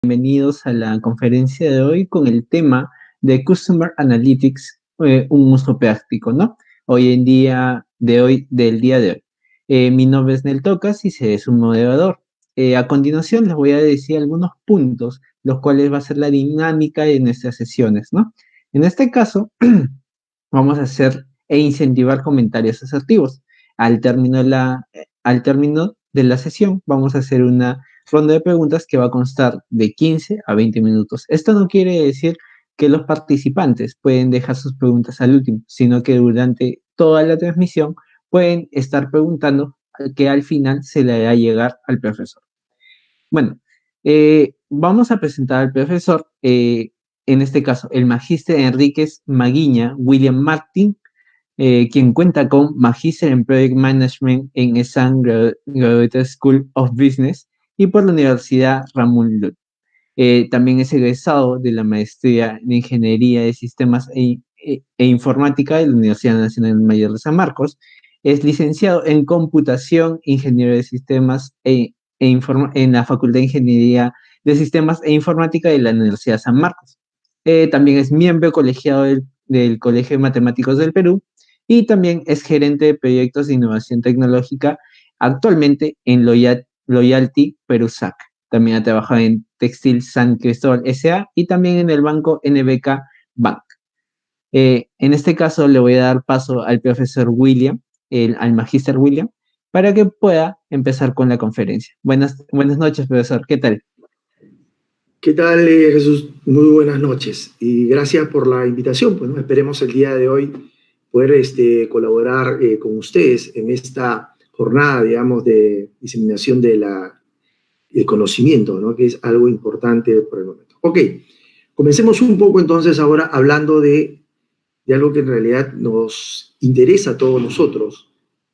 Bienvenidos a la conferencia de hoy con el tema de Customer Analytics, un uso práctico, ¿no? Hoy en día, del día de hoy. Mi nombre es Nel Tocas y seré su moderador. A continuación les voy a decir algunos puntos, los cuales va a ser la dinámica de nuestras sesiones, ¿no? En este caso, vamos a hacer e incentivar comentarios asertivos. Al término de la sesión, vamos a hacer una ronda de preguntas que va a constar de 15 a 20 minutos. Esto no quiere decir que los participantes pueden dejar sus preguntas al último, sino que durante toda la transmisión pueden estar preguntando que al final se le hará llegar al profesor. Bueno, vamos a presentar al profesor, en este caso, el magíster Enríquez Maguiña William Martin, quien cuenta con Magister en Project Management en ESAN Graduate School of Business y por la Universidad Ramón Llull. También es egresado de la Maestría en Ingeniería de Sistemas e Informática de la Universidad Nacional Mayor de San Marcos. Es licenciado en Computación, Ingeniero de Sistemas en la Facultad de Ingeniería de Sistemas e Informática de la Universidad San Marcos. También es miembro colegiado del Colegio de Matemáticos del Perú y también es gerente de proyectos de innovación tecnológica actualmente en Loyalty Perusac. También ha trabajado en Textil San Cristóbal S.A. y también en el banco NBK Bank. En este caso le voy a dar paso al profesor William, al magíster William, para que pueda empezar con la conferencia. Buenas noches, profesor. ¿Qué tal? ¿Qué tal, Jesús? Muy buenas noches y gracias por la invitación. Pues, ¿no? Esperemos el día de hoy poder colaborar con ustedes en esta jornada, digamos, de diseminación del conocimiento, ¿no? Que es algo importante por el momento. Ok, comencemos un poco entonces ahora hablando de algo que en realidad nos interesa a todos nosotros,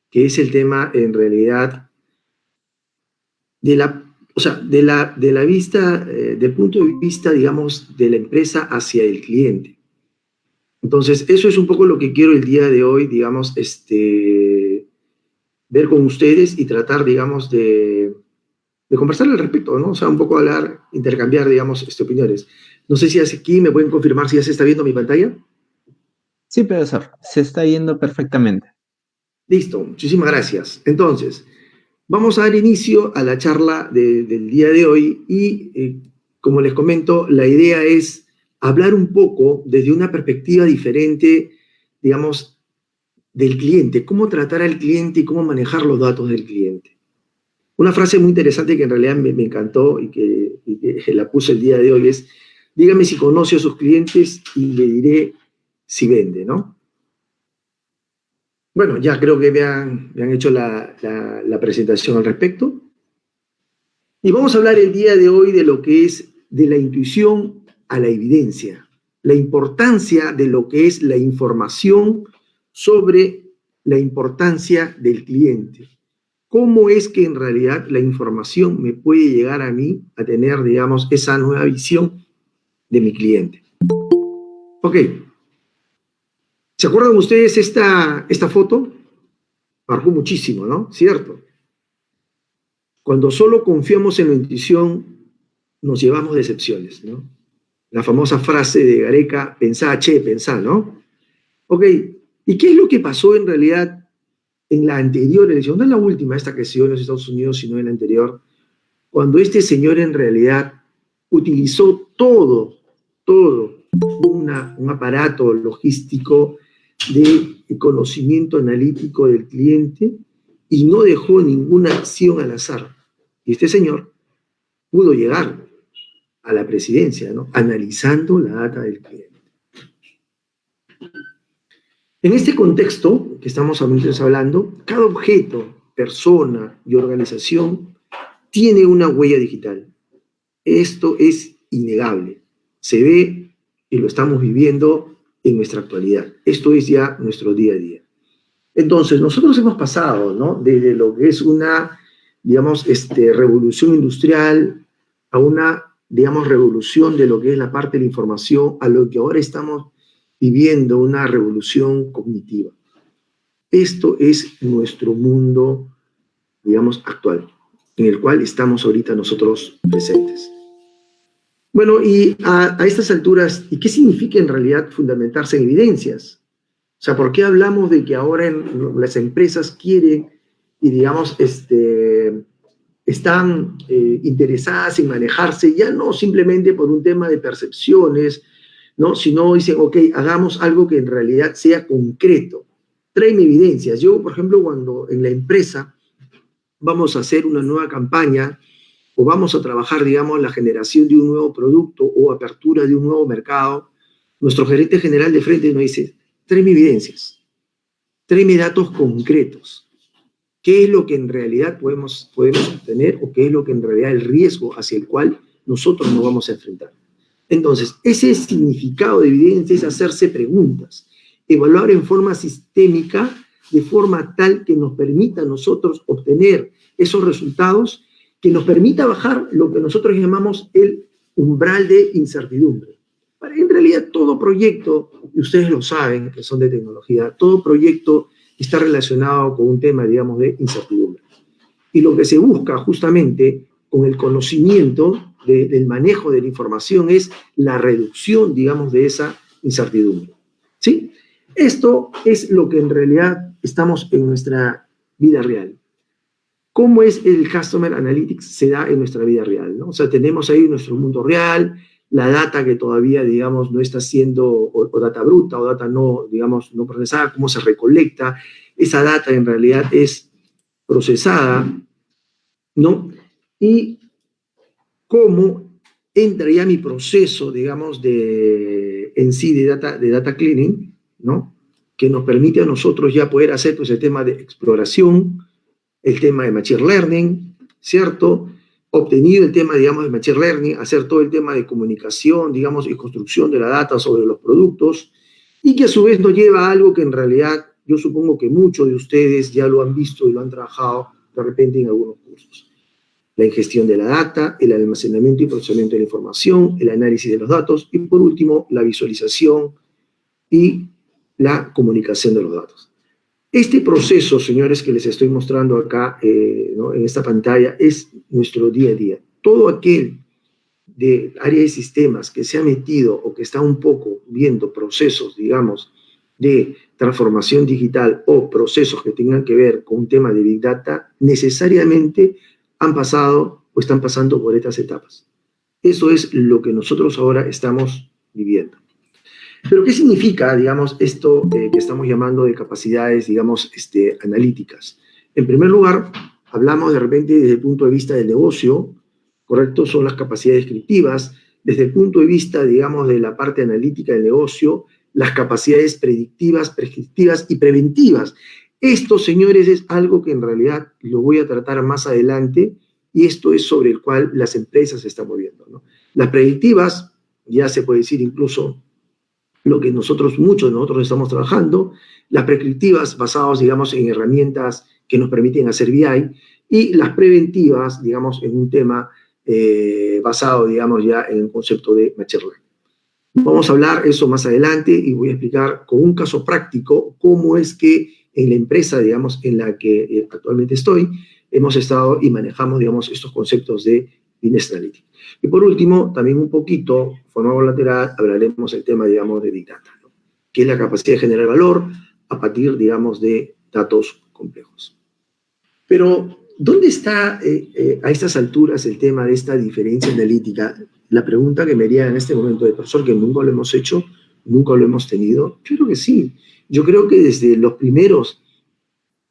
que es el tema en realidad de la vista, del punto de vista, digamos, de la empresa hacia el cliente. Entonces, eso es un poco lo que quiero el día de hoy, digamos, ver con ustedes y tratar, digamos, de conversar al respecto, ¿no? O sea, un poco hablar, intercambiar, digamos, opiniones. No sé si aquí me pueden confirmar si ya se está viendo mi pantalla. Sí, profesor, se está yendo perfectamente. Listo, muchísimas gracias. Entonces, vamos a dar inicio a la charla del día de hoy y, como les comento, la idea es hablar un poco desde una perspectiva diferente, digamos, del cliente, cómo tratar al cliente y cómo manejar los datos del cliente. Una frase muy interesante que en realidad me encantó y que la puse el día de hoy es: dígame si conoce a sus clientes y le diré si vende, ¿no? Bueno, ya creo que me han hecho la presentación al respecto. Y vamos a hablar el día de hoy de lo que es de la intuición a la evidencia, la importancia de lo que es la información sobre la importancia del cliente. ¿Cómo es que en realidad la información me puede llegar a mí a tener, digamos, esa nueva visión de mi cliente? Ok. ¿Se acuerdan ustedes esta foto? Marcó muchísimo, ¿no? ¿Cierto? Cuando solo confiamos en la intuición, nos llevamos decepciones, ¿no? La famosa frase de Gareca: pensá, che, pensá, ¿no? Ok, ¿y qué es lo que pasó en realidad en la anterior elección? No en la última, esta que se dio en los Estados Unidos, sino en la anterior, cuando este señor en realidad utilizó todo un aparato logístico de conocimiento analítico del cliente y no dejó ninguna acción al azar. Y este señor pudo llegar a la presidencia, ¿no? Analizando la data del cliente. En este contexto que estamos hablando, cada objeto, persona y organización tiene una huella digital. Esto es innegable. Se ve y lo estamos viviendo en nuestra actualidad. Esto es ya nuestro día a día. Entonces, nosotros hemos pasado, ¿no?, desde lo que es una, digamos, revolución industrial a una, digamos, revolución de lo que es la parte de la información, a lo que ahora estamos viviendo, una revolución cognitiva. Esto es nuestro mundo, digamos, actual, en el cual estamos ahorita nosotros presentes. Bueno, y a estas alturas, ¿y qué significa en realidad fundamentarse en evidencias? O sea, ¿por qué hablamos de que ahora las empresas quieren y, digamos, están interesadas en manejarse ya no simplemente por un tema de percepciones, ¿no? Sino dicen, ok, hagamos algo que en realidad sea concreto. Tráeme evidencias. Yo, por ejemplo, cuando en la empresa vamos a hacer una nueva campaña o vamos a trabajar, digamos, la generación de un nuevo producto o apertura de un nuevo mercado, nuestro gerente general de frente nos dice, tráeme evidencias, tráeme datos concretos. ¿Qué es lo que en realidad podemos obtener o qué es lo que en realidad el riesgo hacia el cual nosotros nos vamos a enfrentar? Entonces, ese significado de evidencia es hacerse preguntas, evaluar en forma sistémica, de forma tal que nos permita a nosotros obtener esos resultados, que nos permita bajar lo que nosotros llamamos el umbral de incertidumbre. En realidad, todo proyecto, y ustedes lo saben, que son de tecnología, todo proyecto está relacionado con un tema, digamos, de incertidumbre. Y lo que se busca justamente con el conocimiento del manejo de la información es la reducción, digamos, de esa incertidumbre. ¿Sí? Esto es lo que en realidad estamos en nuestra vida real. ¿Cómo es el Customer Analytics? Se da en nuestra vida real, ¿no? O sea, tenemos ahí nuestro mundo real, la data que todavía, digamos, no está siendo, o data bruta, o data no, digamos, no procesada, cómo se recolecta. Esa data en realidad es procesada, ¿no? Y cómo entra ya mi proceso, digamos, en sí de data cleaning, ¿no? Que nos permite a nosotros ya poder hacer pues, el tema de exploración, el tema de Machine Learning, ¿cierto? Obtenido el tema, digamos, de Machine Learning, hacer todo el tema de comunicación, digamos, y construcción de la data sobre los productos, y que a su vez nos lleva a algo que en realidad yo supongo que muchos de ustedes ya lo han visto y lo han trabajado de repente en algunos cursos. La ingestión de la data, el almacenamiento y procesamiento de la información, el análisis de los datos, y por último, la visualización y la comunicación de los datos. Este proceso, señores, que les estoy mostrando acá ¿no? en esta pantalla, es nuestro día a día. Todo aquel de área de sistemas que se ha metido o que está un poco viendo procesos, digamos, de transformación digital o procesos que tengan que ver con un tema de Big Data, necesariamente han pasado o están pasando por estas etapas. Eso es lo que nosotros ahora estamos viviendo. Pero, ¿qué significa, digamos, esto que estamos llamando de capacidades, digamos, analíticas? En primer lugar, hablamos de repente desde el punto de vista del negocio, ¿correcto? Son las capacidades descriptivas. Desde el punto de vista, digamos, de la parte analítica del negocio, las capacidades predictivas, prescriptivas y preventivas. Esto, señores, es algo que en realidad lo voy a tratar más adelante y esto es sobre el cual las empresas se están moviendo, ¿no? Las predictivas, ya se puede decir incluso lo que muchos de nosotros estamos trabajando, las prescriptivas basadas, digamos, en herramientas que nos permiten hacer BI, y las preventivas, digamos, en un tema basado, digamos, ya en el concepto de Machine Learning. Vamos a hablar eso más adelante y voy a explicar con un caso práctico cómo es que en la empresa, digamos, en la que actualmente estoy, hemos estado y manejamos, digamos, estos conceptos de Business Analytics. Y por último, también un poquito, forma lateral, hablaremos del tema, digamos, de Big Data, ¿no? Que es la capacidad de generar valor a partir, digamos, de datos complejos. Pero, ¿dónde está a estas alturas el tema de esta diferencia analítica? La pregunta que me haría en este momento de profesor, que nunca lo hemos hecho, nunca lo hemos tenido. Yo creo que sí. Yo creo que desde los primeros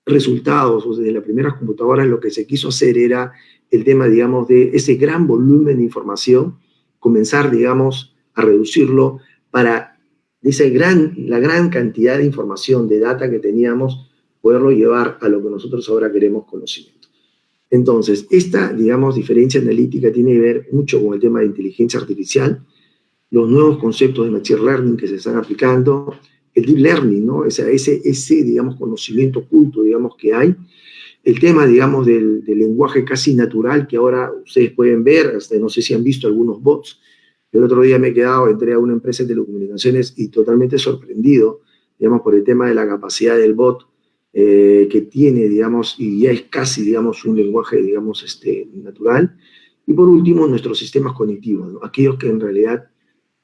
resultados, o desde las primeras computadoras, lo que se quiso hacer era el tema, digamos, de ese gran volumen de información, comenzar, digamos, a reducirlo para la gran cantidad de información, de data que teníamos, poderlo llevar a lo que nosotros ahora queremos conocimiento. Entonces, esta, digamos, diferencia analítica tiene que ver mucho con el tema de inteligencia artificial, los nuevos conceptos de Machine Learning que se están aplicando, el Deep Learning, ¿no? O sea, ese, digamos, conocimiento oculto, digamos, que hay, el tema, digamos, del lenguaje casi natural que ahora ustedes pueden ver, hasta no sé si han visto algunos bots. El otro día entré a una empresa de telecomunicaciones y totalmente sorprendido, digamos, por el tema de la capacidad del bot que tiene, digamos, y ya es casi, digamos, un lenguaje, digamos, natural. Y por último, nuestros sistemas cognitivos, ¿no? Aquellos que en realidad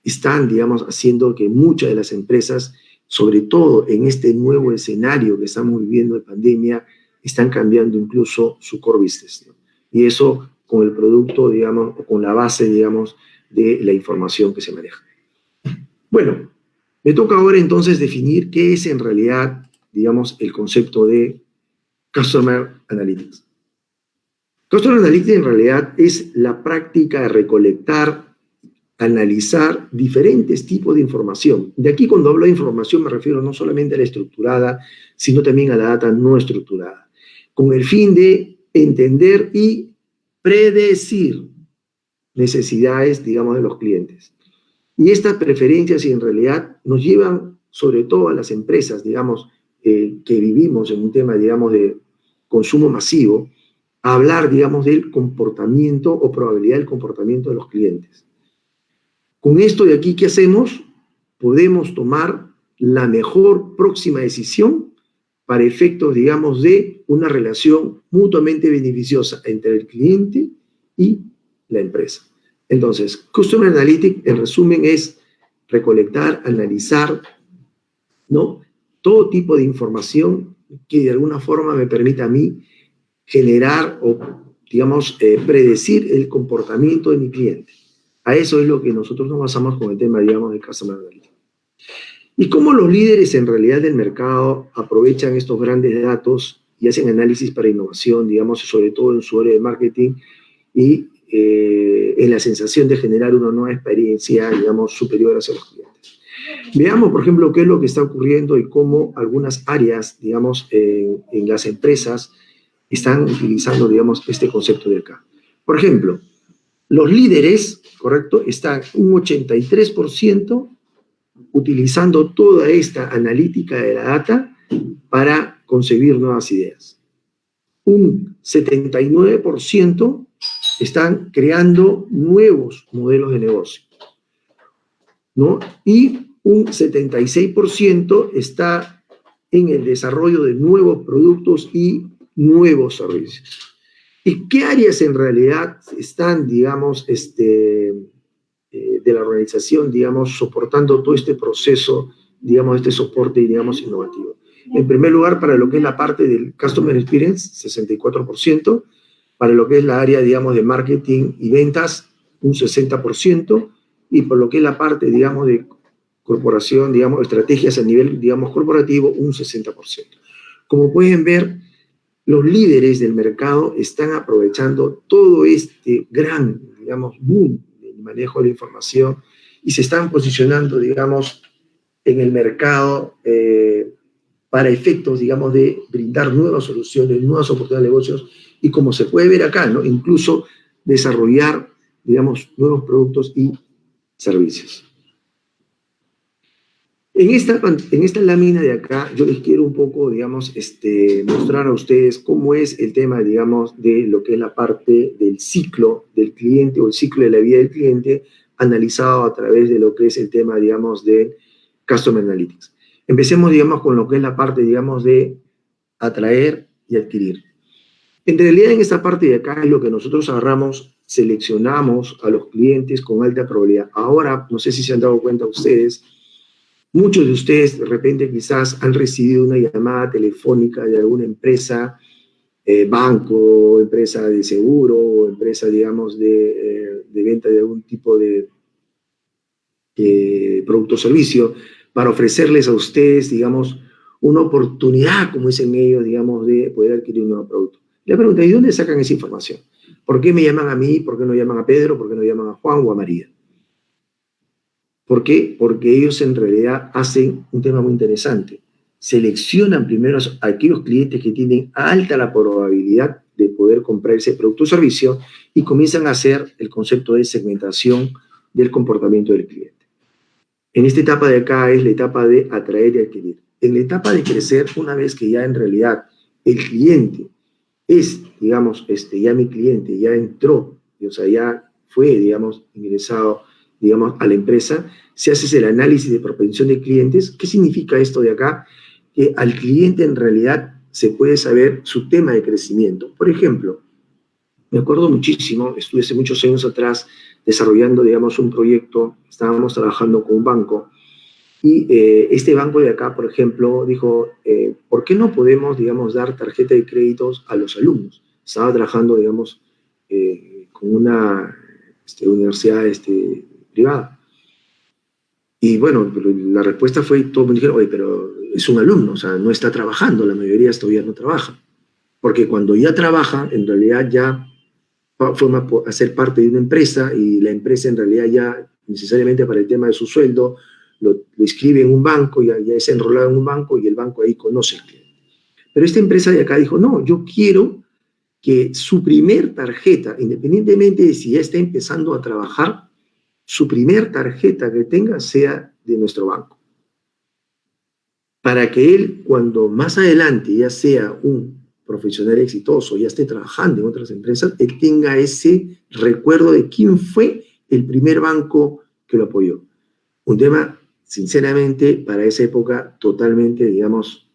están, digamos, haciendo que muchas de las empresas, sobre todo en este nuevo escenario que estamos viviendo de pandemia, están cambiando incluso su core business, ¿no? Y eso con el producto, digamos, o con la base, digamos, de la información que se maneja. Bueno, me toca ahora entonces definir qué es en realidad, digamos, el concepto de Customer Analytics. Customer Analytics en realidad es la práctica de recolectar, analizar diferentes tipos de información. De aquí cuando hablo de información me refiero no solamente a la estructurada, sino también a la data no estructurada, con el fin de entender y predecir necesidades, digamos, de los clientes. Y estas preferencias en realidad nos llevan, sobre todo a las empresas, digamos, que vivimos en un tema, digamos, de consumo masivo, a hablar, digamos, del comportamiento o probabilidad del comportamiento de los clientes. Con esto de aquí, ¿qué hacemos? Podemos tomar la mejor próxima decisión para efectos, digamos, de una relación mutuamente beneficiosa entre el cliente y la empresa. Entonces, Customer Analytics, en resumen, es recolectar, analizar, ¿no?, todo tipo de información que de alguna forma me permita a mí generar o, digamos, predecir el comportamiento de mi cliente. A eso es lo que nosotros nos basamos con el tema, digamos, de Customer Analytics. Y cómo los líderes en realidad del mercado aprovechan estos grandes datos y hacen análisis para innovación, digamos, sobre todo en su área de marketing y en la sensación de generar una nueva experiencia, digamos, superior hacia los clientes. Veamos, por ejemplo, qué es lo que está ocurriendo y cómo algunas áreas, digamos, en las empresas están utilizando, digamos, este concepto de acá. Por ejemplo, los líderes, ¿correcto?, están un 83% utilizando toda esta analítica de la data para concebir nuevas ideas. Un 79% están creando nuevos modelos de negocio, ¿no? Y un 76% está en el desarrollo de nuevos productos y nuevos servicios. ¿Y qué áreas en realidad están, digamos, de la organización, digamos, soportando todo este proceso, digamos, este soporte, digamos, innovativo? En primer lugar, para lo que es la parte del Customer Experience, 64%, para lo que es la área, digamos, de marketing y ventas, un 60%, y por lo que es la parte, digamos, de corporación, digamos, estrategias a nivel, digamos, corporativo, un 60%. Como pueden ver, los líderes del mercado están aprovechando todo este gran, digamos, boom del manejo de la información y se están posicionando, digamos, en el mercado para efectos, digamos, de brindar nuevas soluciones, nuevas oportunidades de negocios y, como se puede ver acá, ¿no?, incluso desarrollar, digamos, nuevos productos y servicios. En esta lámina de acá, yo les quiero un poco, digamos, mostrar a ustedes cómo es el tema, digamos, de lo que es la parte del ciclo del cliente o el ciclo de la vida del cliente analizado a través de lo que es el tema, digamos, de Customer Analytics. Empecemos, digamos, con lo que es la parte, digamos, de atraer y adquirir. En realidad, en esta parte de acá es lo que nosotros agarramos, seleccionamos a los clientes con alta probabilidad. Ahora, no sé si se han dado cuenta ustedes, muchos de ustedes de repente quizás han recibido una llamada telefónica de alguna empresa, banco, empresa de seguro, o empresa, digamos, de venta de algún tipo de producto o servicio, para ofrecerles a ustedes, digamos, una oportunidad, como dicen ellos, digamos, de poder adquirir un nuevo producto. Le preguntan, ¿y dónde sacan esa información? ¿Por qué me llaman a mí? ¿Por qué no llaman a Pedro? ¿Por qué no llaman a Juan o a María? ¿Por qué? Porque ellos en realidad hacen un tema muy interesante. Seleccionan primero a aquellos clientes que tienen alta la probabilidad de poder comprar ese producto o servicio y comienzan a hacer el concepto de segmentación del comportamiento del cliente. En esta etapa de acá es la etapa de atraer y adquirir. En la etapa de crecer, una vez que ya en realidad el cliente es, digamos, ya mi cliente, ya entró, o sea, ya fue, digamos, ingresado, digamos, a la empresa, se hace el análisis de propensión de clientes. ¿Qué significa esto de acá? Que al cliente en realidad se puede saber su tema de crecimiento. Por ejemplo, Me acuerdo muchísimo, estuve hace muchos años atrás desarrollando, digamos, un proyecto, estábamos trabajando con un banco, y este banco de acá, por ejemplo, dijo, ¿por qué no podemos, digamos, dar tarjeta de créditos a los alumnos? Estaba trabajando, digamos, con una universidad privada. Y bueno, la respuesta fue, todos me dijeron, oye, pero es un alumno, o sea, no está trabajando, la mayoría todavía no trabaja. Porque cuando ya trabaja, en realidad ya forma a ser parte de una empresa, y la empresa en realidad ya necesariamente para el tema de su sueldo lo inscribe en un banco, ya es enrolado en un banco, y el banco ahí conoce al cliente. Pero esta empresa de acá dijo, no, yo quiero que su primer tarjeta, independientemente de si ya está empezando a trabajar, su primer tarjeta que tenga sea de nuestro banco, para que él, cuando más adelante ya sea un profesional exitoso, ya esté trabajando en otras empresas, él tenga ese recuerdo de quién fue el primer banco que lo apoyó. Un tema, sinceramente, para esa época totalmente, digamos,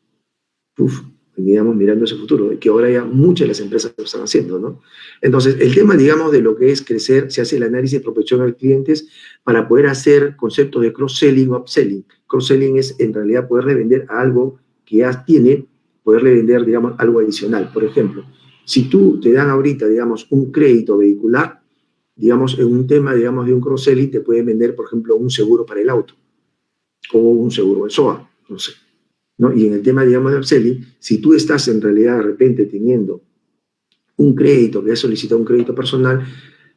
digamos, mirando ese futuro, que ahora ya muchas de las empresas lo están haciendo, ¿no? Entonces, el tema, digamos, de lo que es crecer, se hace el análisis de prospección a los clientes para poder hacer conceptos de cross-selling o upselling. Cross-selling es, en realidad, poderle vender a algo que ya tiene, poderle vender, digamos, algo adicional. Por ejemplo, si tú te dan ahorita, digamos, un crédito vehicular, digamos, en un tema, digamos, de un cross-selling, te pueden vender, por ejemplo, un seguro para el auto o un seguro de SOA, no sé, ¿no? Y en el tema, digamos, de upselling, si tú estás en realidad de repente teniendo un crédito, que has solicitado un crédito personal,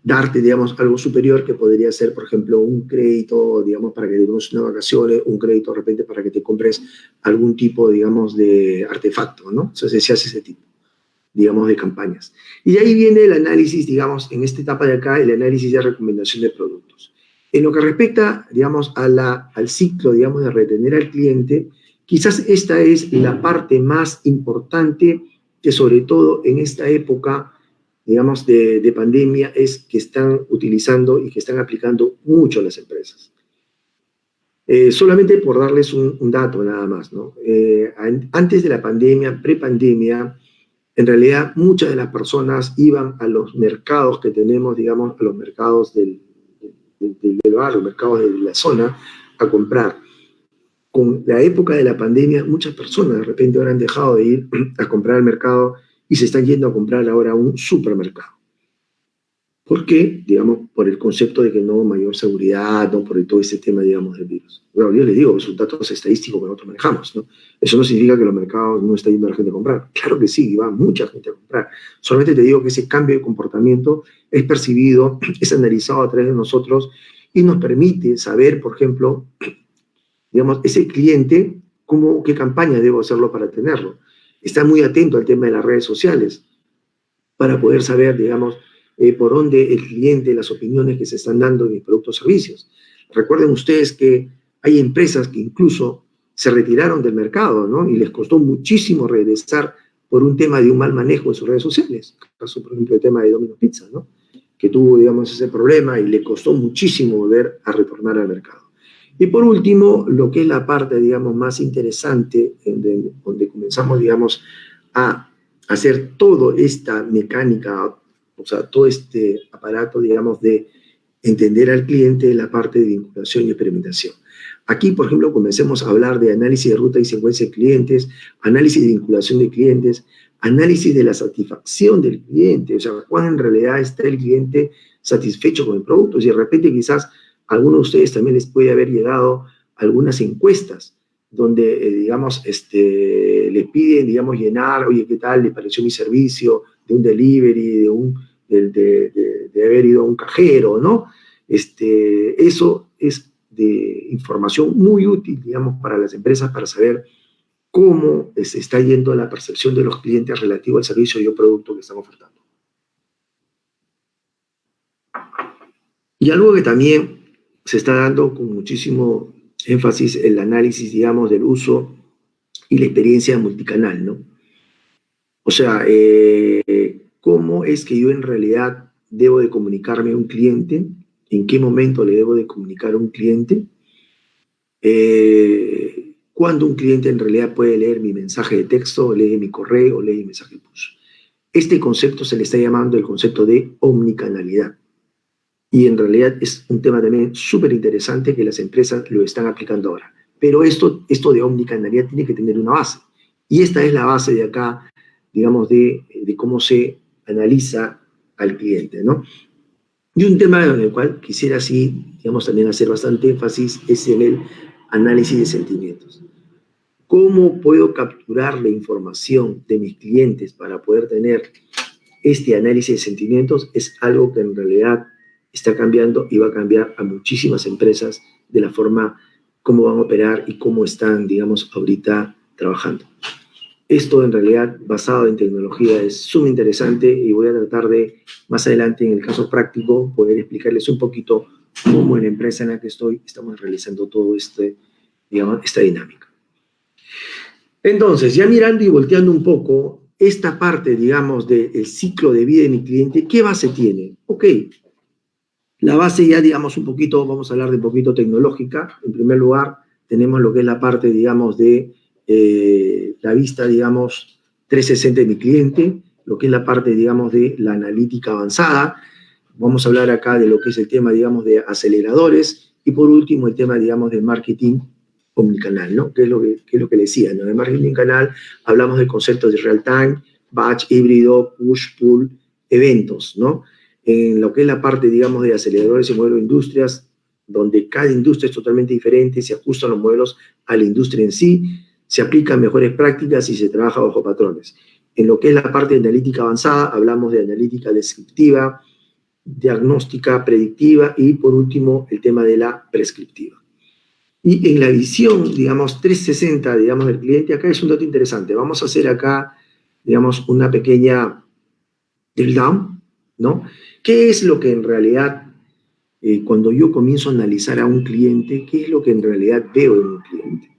darte, digamos, algo superior, que podría ser, por ejemplo, un crédito, digamos, para que te tomes unas vacaciones, un crédito de repente para que te compres algún tipo, digamos, de artefacto, ¿no? Entonces se hace ese tipo, digamos, de campañas. Y de ahí viene el análisis, digamos, en esta etapa de acá, el análisis de recomendación de productos. En lo que respecta, digamos, al ciclo, digamos, de retener al cliente, quizás esta es la parte más importante que, sobre todo en esta época, digamos, de pandemia, es que están utilizando y que están aplicando mucho las empresas. Solamente por darles un dato nada más, ¿no? Antes de la pandemia, prepandemia, en realidad muchas de las personas iban a los mercados que tenemos, digamos, a los mercados del barrio, mercados de la zona, a comprar. Con la época de la pandemia, muchas personas de repente ahora han dejado de ir a comprar al mercado y se están yendo a comprar ahora a un supermercado. ¿Por qué? Digamos, por el concepto de que no mayor seguridad, no por todo este tema, digamos, del virus. Bueno, yo les digo, son datos estadísticos que nosotros manejamos, ¿no? Eso no significa que los mercados no está yendo a la gente a comprar. Claro que sí, va mucha gente a comprar. Solamente te digo que ese cambio de comportamiento es percibido, es analizado a través de nosotros, y nos permite saber, por ejemplo, digamos, ese cliente, qué campaña debo hacerlo para tenerlo. Está muy atento al tema de las redes sociales para poder saber, digamos, por dónde el cliente, las opiniones que se están dando de mis productos o servicios. Recuerden ustedes que hay empresas que incluso se retiraron del mercado, ¿no? Y les costó muchísimo regresar por un tema de un mal manejo de sus redes sociales. En el caso, por ejemplo, el tema de Domino's Pizza, ¿no? Que tuvo, digamos, ese problema y le costó muchísimo volver a retornar al mercado. Y por último, lo que es la parte, digamos, más interesante, donde comenzamos, digamos, a hacer toda esta mecánica, o sea, todo este aparato, digamos, de entender al cliente, la parte de vinculación y experimentación. Aquí, por ejemplo, comencemos a hablar de análisis de ruta y secuencia de clientes, análisis de vinculación de clientes, análisis de la satisfacción del cliente, o sea, cuán en realidad está el cliente satisfecho con el producto. Si de repente quizás a algunos de ustedes también les puede haber llegado algunas encuestas donde, digamos, le piden, digamos, llenar, oye, ¿qué tal? ¿Le pareció mi servicio? De un delivery, de haber ido a un cajero, ¿no? Eso es de información muy útil, digamos, para las empresas, para saber cómo se está yendo la percepción de los clientes relativo al servicio y o producto que están ofertando. Y algo que también se está dando con muchísimo énfasis, el análisis, digamos, del uso y la experiencia multicanal, ¿no? O sea, ¿cómo es que yo en realidad debo de comunicarme a un cliente? ¿En qué momento le debo de comunicar a un cliente? ¿Cuándo un cliente en realidad puede leer mi mensaje de texto, lee mi correo, lee mi mensaje push? Este concepto se le está llamando el concepto de omnicanalidad. Y en realidad es un tema también súper interesante que las empresas lo están aplicando ahora. Pero esto de omnicanalidad tiene que tener una base. Y esta es la base de acá, digamos, de cómo se analiza al cliente, ¿no? Y un tema en el cual quisiera, sí, digamos, también hacer bastante énfasis es en el análisis de sentimientos. ¿Cómo puedo capturar la información de mis clientes para poder tener este análisis de sentimientos? Es algo que en realidad está cambiando y va a cambiar a muchísimas empresas de la forma cómo van a operar y cómo están, digamos, ahorita trabajando. Esto en realidad, basado en tecnología, es sumamente interesante y voy a tratar de, más adelante, en el caso práctico, poder explicarles un poquito cómo en la empresa en la que estoy estamos realizando todo digamos, esta dinámica. Entonces, ya mirando y volteando un poco, esta parte, digamos, del ciclo de vida de mi cliente, ¿qué base tiene? Ok, la base ya, digamos, un poquito, vamos a hablar de un poquito tecnológica. En primer lugar, tenemos lo que es la parte, digamos, de la vista, digamos, 360 de mi cliente, lo que es la parte, digamos, de la analítica avanzada. Vamos a hablar acá de lo que es el tema, digamos, de aceleradores. Y por último, el tema, digamos, de marketing omnicanal, ¿no? ¿Qué es lo que le decía, ¿no? En marketing canal hablamos de conceptos de real time, batch, híbrido, push, pull, eventos, ¿no? En lo que es la parte, digamos, de aceleradores y modelos de industrias, donde cada industria es totalmente diferente, se ajustan los modelos a la industria en sí, se aplican mejores prácticas y se trabaja bajo patrones. En lo que es la parte de analítica avanzada, hablamos de analítica descriptiva, diagnóstica predictiva y, por último, el tema de la prescriptiva. Y en la visión, digamos, 360, digamos, del cliente, acá es un dato interesante. Vamos a hacer acá, digamos, una pequeña drill down, ¿no? ¿Qué es lo que en realidad, cuando yo comienzo a analizar a un cliente, qué es lo que en realidad veo en un cliente?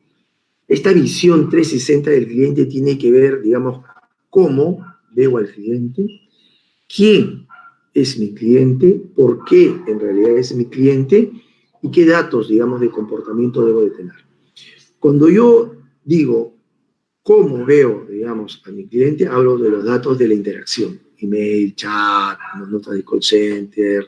Esta visión 360 del cliente tiene que ver, digamos, cómo veo al cliente, quién es mi cliente, por qué en realidad es mi cliente y qué datos, digamos, de comportamiento debo de tener. Cuando yo digo cómo veo, digamos, a mi cliente, hablo de los datos de la interacción, email, chat, notas de call center,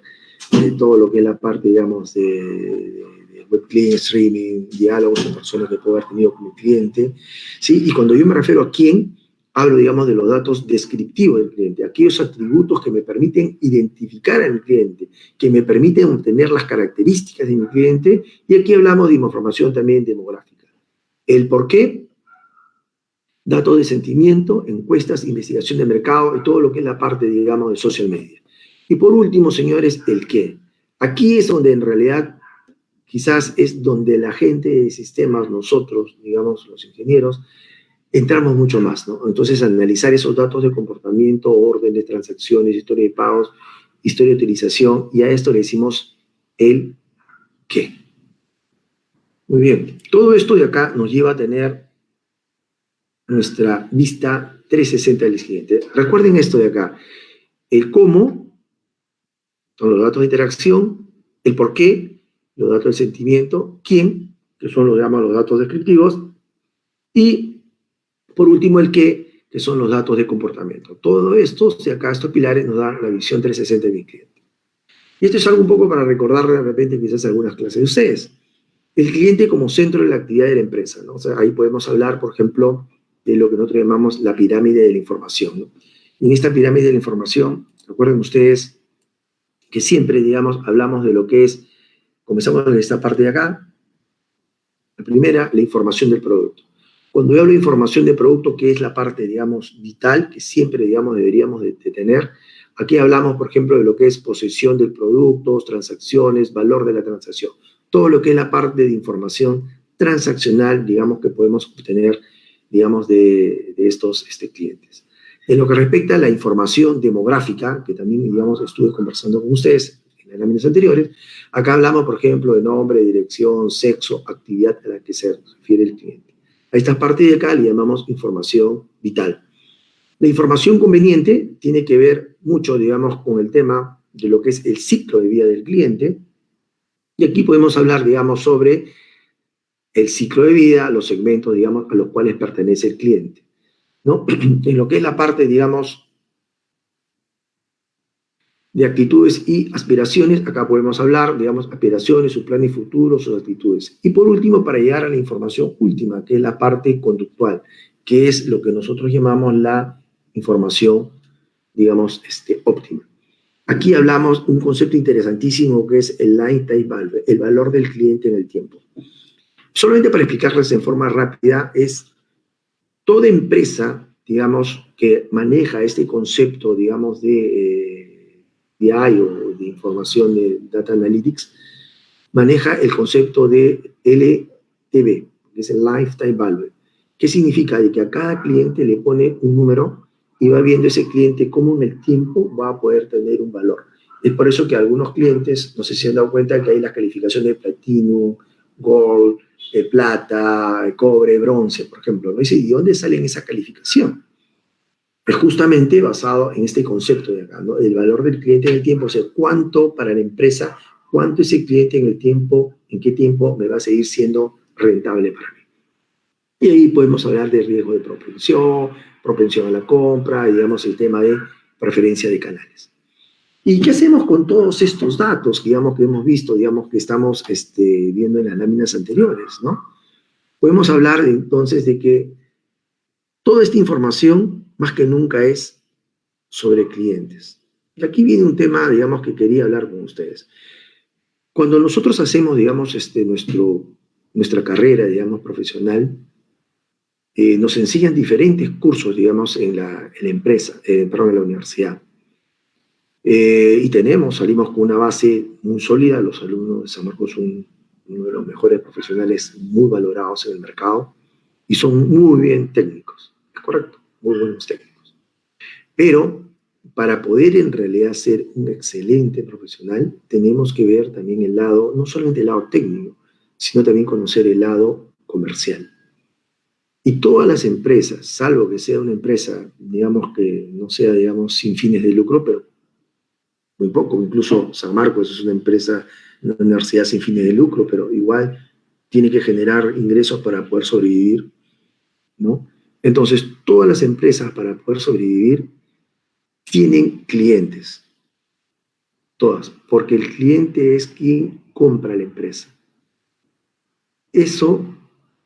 de todo lo que es la parte, digamos, de web client, streaming, diálogos con personas que puedo haber tenido con mi cliente, ¿sí? Y cuando yo me refiero a quién, hablo, digamos, de los datos descriptivos del cliente, aquellos atributos que me permiten identificar al cliente, que me permiten obtener las características de mi cliente, y aquí hablamos de información también demográfica. El por qué, datos de sentimiento, encuestas, investigación de mercado y todo lo que es la parte, digamos, de social media. Y por último, señores, el qué. Aquí es donde en realidad quizás es donde la gente de sistemas, nosotros, digamos, los ingenieros, entramos mucho más, ¿no? Entonces, analizar esos datos de comportamiento, orden de transacciones, historia de pagos, historia de utilización, y a esto le decimos el qué. Muy bien, todo esto de acá nos lleva a tener nuestra vista 360 del cliente. Recuerden esto de acá, el cómo, son los datos de interacción, el por qué, los datos de sentimiento, quién, que son los, digamos, los datos descriptivos, y por último el qué, que son los datos de comportamiento. Todo esto, si acá estos pilares nos dan la visión 360 de mi cliente. Y esto es algo un poco para recordarle de repente quizás algunas clases de ustedes. El cliente como centro de la actividad de la empresa, ¿no? O sea, ahí podemos hablar, por ejemplo, de lo que nosotros llamamos la pirámide de la información, ¿no? Y en esta pirámide de la información, recuerden ustedes que siempre, digamos, hablamos de lo que es, comenzamos en esta parte de acá, la primera, la información del producto. Cuando yo hablo de información de producto, que es la parte, digamos, vital, que siempre, digamos, deberíamos de tener, aquí hablamos, por ejemplo, de lo que es posesión del producto, transacciones, valor de la transacción, todo lo que es la parte de información transaccional, digamos, que podemos obtener, digamos, de estos clientes. En lo que respecta a la información demográfica, que también, digamos, estuve conversando con ustedes en láminas anteriores, acá hablamos, por ejemplo, de nombre, dirección, sexo, actividad a la que se refiere el cliente. A esta parte de acá le llamamos información vital. La información conveniente tiene que ver mucho, digamos, con el tema de lo que es el ciclo de vida del cliente. Y aquí podemos hablar, digamos, sobre el ciclo de vida, los segmentos, digamos, a los cuales pertenece el cliente, ¿no? En lo que es la parte, digamos, de actitudes y aspiraciones. Acá podemos hablar, digamos, aspiraciones, sus planes futuros, sus actitudes. Y por último, para llegar a la información última, que es la parte conductual, que es lo que nosotros llamamos la información, digamos, óptima. Aquí hablamos un concepto interesantísimo que es el lifetime value, el valor del cliente en el tiempo. Solamente para explicarles en forma rápida, es toda empresa, digamos, que maneja este concepto, digamos, de BI o de información de Data Analytics, maneja el concepto de LTV, que es el Lifetime Value. ¿Qué significa? De que a cada cliente le pone un número y va viendo ese cliente cómo en el tiempo va a poder tener un valor. Es por eso que algunos clientes, no sé si se han dado cuenta que hay las calificaciones de Platinum, Gold, plata, cobre, bronce, por ejemplo, ¿no? ¿Y de dónde salen esa calificación? Es justamente basado en este concepto de acá, ¿no? El valor del cliente en el tiempo, o sea, cuánto para la empresa, cuánto ese cliente en el tiempo, en qué tiempo me va a seguir siendo rentable para mí. Y ahí podemos hablar de riesgo de propensión a la compra, y digamos el tema de preferencia de canales. ¿Y qué hacemos con todos estos datos, digamos, que hemos visto, digamos, que estamos viendo en las láminas anteriores, ¿no? Podemos hablar entonces de que toda esta información, más que nunca, es sobre clientes. Y aquí viene un tema, digamos, que quería hablar con ustedes. Cuando nosotros hacemos, digamos, nuestra carrera, digamos, profesional, nos enseñan diferentes cursos, digamos, en la empresa, perdón, en la universidad. Y salimos con una base muy sólida. Los alumnos de San Marcos son uno de los mejores profesionales muy valorados en el mercado y son muy bien técnicos, es correcto, muy buenos técnicos. Pero para poder en realidad ser un excelente profesional, tenemos que ver también el lado, no solamente el lado técnico, sino también conocer el lado comercial. Y todas las empresas, salvo que sea una empresa, digamos que no sea, digamos, sin fines de lucro, pero muy poco, incluso San Marcos es una empresa, una universidad sin fines de lucro, pero igual tiene que generar ingresos para poder sobrevivir, ¿no? Entonces, todas las empresas para poder sobrevivir tienen clientes, todas, porque el cliente es quien compra la empresa. Eso,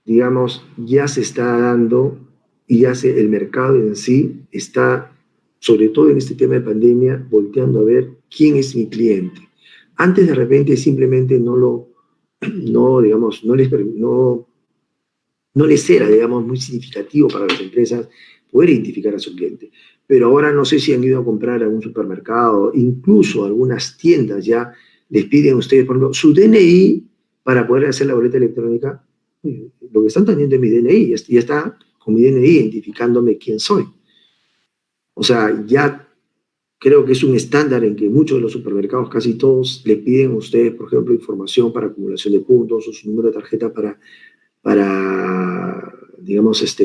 digamos, ya se está dando y el mercado en sí está, sobre todo en este tema de pandemia, volteando a ver quién es mi cliente. Antes de repente simplemente no les era, digamos, muy significativo para las empresas poder identificar a su cliente. Pero ahora no sé si han ido a comprar a un supermercado, incluso algunas tiendas ya les piden a ustedes, por ejemplo, su DNI para poder hacer la boleta electrónica. Lo que están teniendo es mi DNI, ya está con mi DNI identificándome quién soy. O sea, ya creo que es un estándar en que muchos de los supermercados, casi todos, le piden a ustedes, por ejemplo, información para acumulación de puntos o su número de tarjeta para digamos,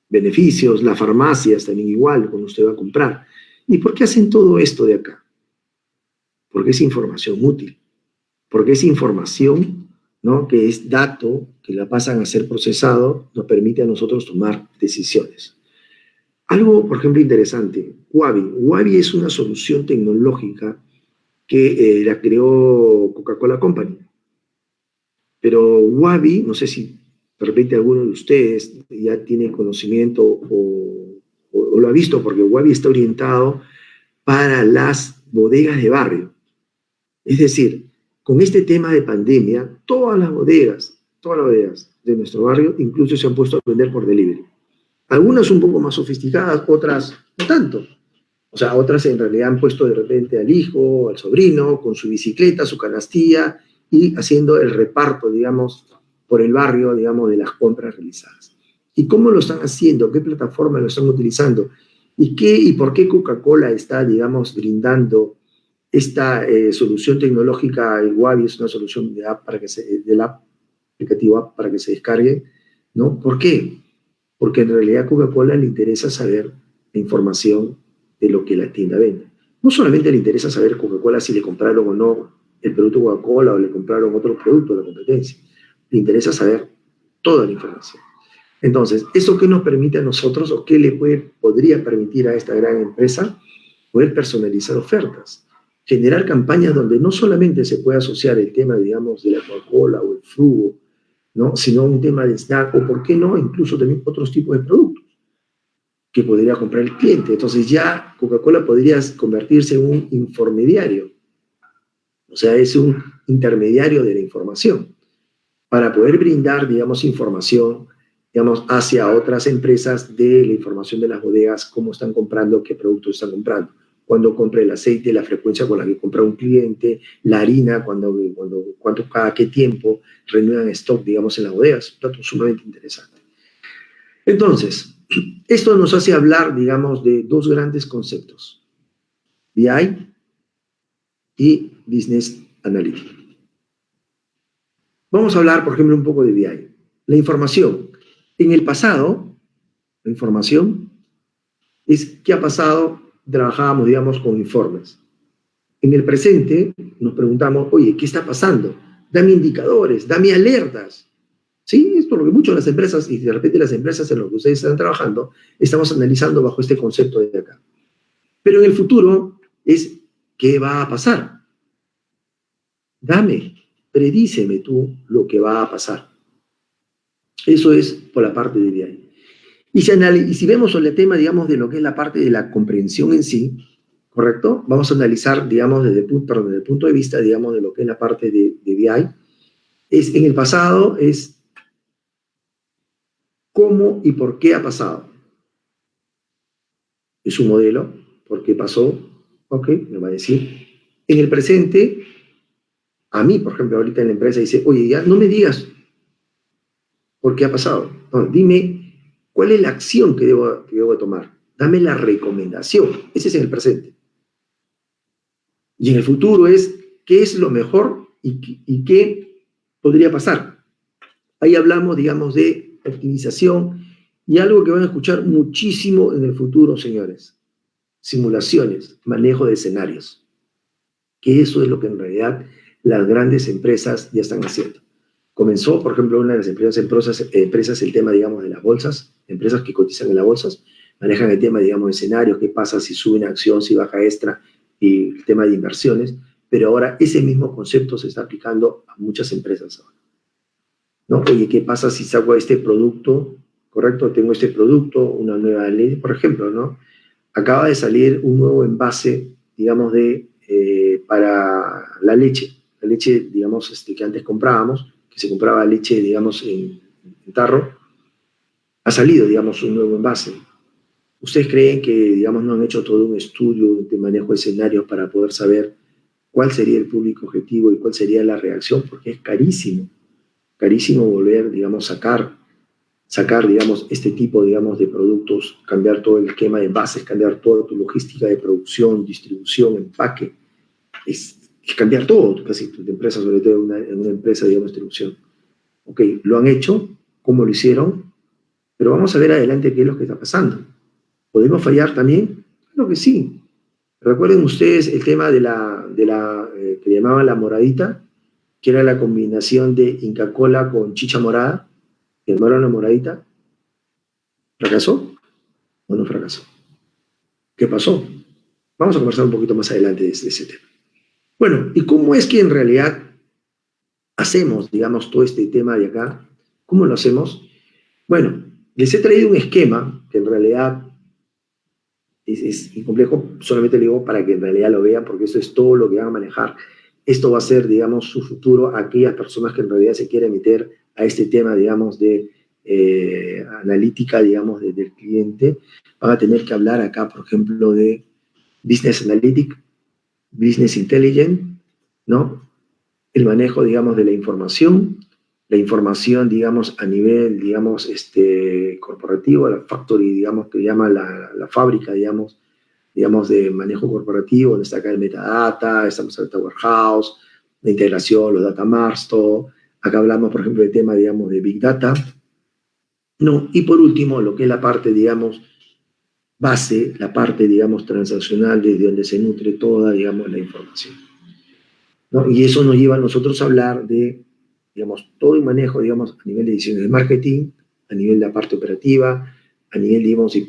beneficios. Las farmacias también igual, cuando usted va a comprar. ¿Y por qué hacen todo esto de acá? Porque es información útil, porque es información, ¿no?, que es dato, que la pasan a ser procesado, nos permite a nosotros tomar decisiones. Algo, por ejemplo, interesante, Wabi. Wabi es una solución tecnológica que la creó Coca-Cola Company. Pero Wabi, no sé si de repente alguno de ustedes ya tiene conocimiento o lo ha visto, porque Wabi está orientado para las bodegas de barrio. Es decir, con este tema de pandemia, todas las bodegas de nuestro barrio incluso se han puesto a vender por delivery. Algunas un poco más sofisticadas, otras no tanto. O sea, otras en realidad han puesto de repente al hijo, al sobrino, con su bicicleta, su canastilla, y haciendo el reparto, digamos, por el barrio, digamos, de las compras realizadas. ¿Y cómo lo están haciendo? ¿Qué plataforma lo están utilizando? ¿Y por qué Coca-Cola está, digamos, brindando esta solución tecnológica? El Wabi es una solución de app del aplicativo app para que se descargue, ¿no? ¿Por qué? Porque en realidad a Coca-Cola le interesa saber la información de lo que la tienda vende. No solamente le interesa saber Coca-Cola si le compraron o no el producto Coca-Cola o le compraron otro producto de la competencia. Le interesa saber toda la información. Entonces, ¿eso qué nos permite a nosotros o qué le podría permitir a esta gran empresa? Poder personalizar ofertas. generar campañas donde no solamente se puede asociar el tema, digamos, de la Coca-Cola o el frugo, ¿no? Sino un tema de snack o, ¿por qué no?, incluso también otros tipos de productos que podría comprar el cliente. Entonces ya Coca-Cola podría convertirse en un intermediario, o sea, es un intermediario de la información, para poder brindar, digamos, información, digamos, hacia otras empresas de la información de las bodegas, cómo están comprando, qué productos están comprando, cuándo compra el aceite, la frecuencia con la que compra un cliente, la harina, cuánto, cada qué tiempo renuevan stock, digamos, en las bodegas. Un dato sumamente interesante. Entonces, esto nos hace hablar, digamos, de dos grandes conceptos: BI y Business Analytics. Vamos a hablar, por ejemplo, un poco de BI. La información. En el pasado, la información es qué ha pasado, trabajábamos, digamos, con informes. En el presente nos preguntamos, oye, ¿qué está pasando? Dame indicadores, dame alertas. Sí, esto es lo que muchas de las empresas, y de repente las empresas en las que ustedes están trabajando, estamos analizando bajo este concepto de acá. Pero en el futuro es, ¿qué va a pasar? Predíceme tú lo que va a pasar. Eso es por la parte de BI. Y si vemos el tema, digamos, de lo que es la parte de la comprensión en sí, ¿correcto? Vamos a analizar, digamos, desde el punto de vista, digamos, de lo que es la parte de BI. En el pasado es cómo y por qué ha pasado. Es un modelo, ¿por qué pasó? Ok, me va a decir. En el presente, a mí, por ejemplo, ahorita en la empresa dice, oye, ya no me digas por qué ha pasado. No, dime cuál es la acción que debo tomar. Dame la recomendación. Ese es en el presente. Y en el futuro es qué es lo mejor y qué podría pasar. Ahí hablamos, digamos, de optimización y algo que van a escuchar muchísimo en el futuro, señores: simulaciones, manejo de escenarios. Que eso es lo que en realidad las grandes empresas ya están haciendo. Comenzó, por ejemplo, una de las empresas el tema, digamos, de las bolsas, empresas que cotizan en las bolsas, manejan el tema, digamos, de escenarios, qué pasa si sube una acción, si baja extra, y el tema de inversiones, pero ahora ese mismo concepto se está aplicando a muchas empresas ahora, ¿no? Oye, ¿qué pasa si saco este producto? ¿Correcto? Tengo este producto, una nueva ley, por ejemplo, ¿no? Acaba de salir un nuevo envase, digamos, para la leche, digamos, que antes comprábamos, que se compraba leche, digamos, en tarro. Ha salido, digamos, un nuevo envase. ¿Ustedes creen que, digamos, no han hecho todo un estudio de manejo de escenarios para poder saber cuál sería el público objetivo y cuál sería la reacción? Porque es carísimo volver, digamos, sacar, digamos, este tipo, digamos, de productos, cambiar todo el esquema de envases, cambiar toda tu logística de producción, distribución, empaque. Es cambiar todo, casi tu empresa, sobre todo en una empresa, digamos, de distribución. Ok, lo han hecho, ¿cómo lo hicieron? Pero vamos a ver adelante qué es lo que está pasando. ¿Podemos fallar también? Claro que sí. ¿Recuerden ustedes el tema que llamaban la moradita? Que era la combinación de Inca Kola con chicha morada, que llamaron la moradita. ¿Fracasó o no fracasó? ¿Qué pasó? Vamos a conversar un poquito más adelante de ese tema. Bueno, ¿y cómo es que en realidad hacemos, digamos, todo este tema de acá? ¿Cómo lo hacemos? Bueno, les he traído un esquema que en realidad es complejo, solamente le digo para que en realidad lo vean, porque esto es todo lo que van a manejar. Esto va a ser, digamos, su futuro a aquellas personas que en realidad se quieren meter a este tema, digamos, de analítica, digamos, del cliente. Van a tener que hablar acá, por ejemplo, de Business Analytics, Business Intelligence, ¿no? El manejo, digamos, de la información, digamos, a nivel, digamos, corporativo, la factory, digamos, que llama la fábrica, digamos, de manejo corporativo, donde está acá el metadata, estamos en el data warehouse, la integración, los data marts, todo. Acá hablamos, por ejemplo, del tema, digamos, de big data, ¿no? Y por último, lo que es la parte, digamos, base, la parte, digamos, transaccional, desde donde se nutre toda, digamos, la información, ¿no? Y eso nos lleva a nosotros a hablar de, digamos, todo el manejo, digamos, a nivel de decisiones de marketing, a nivel de la parte operativa, a nivel, digamos, de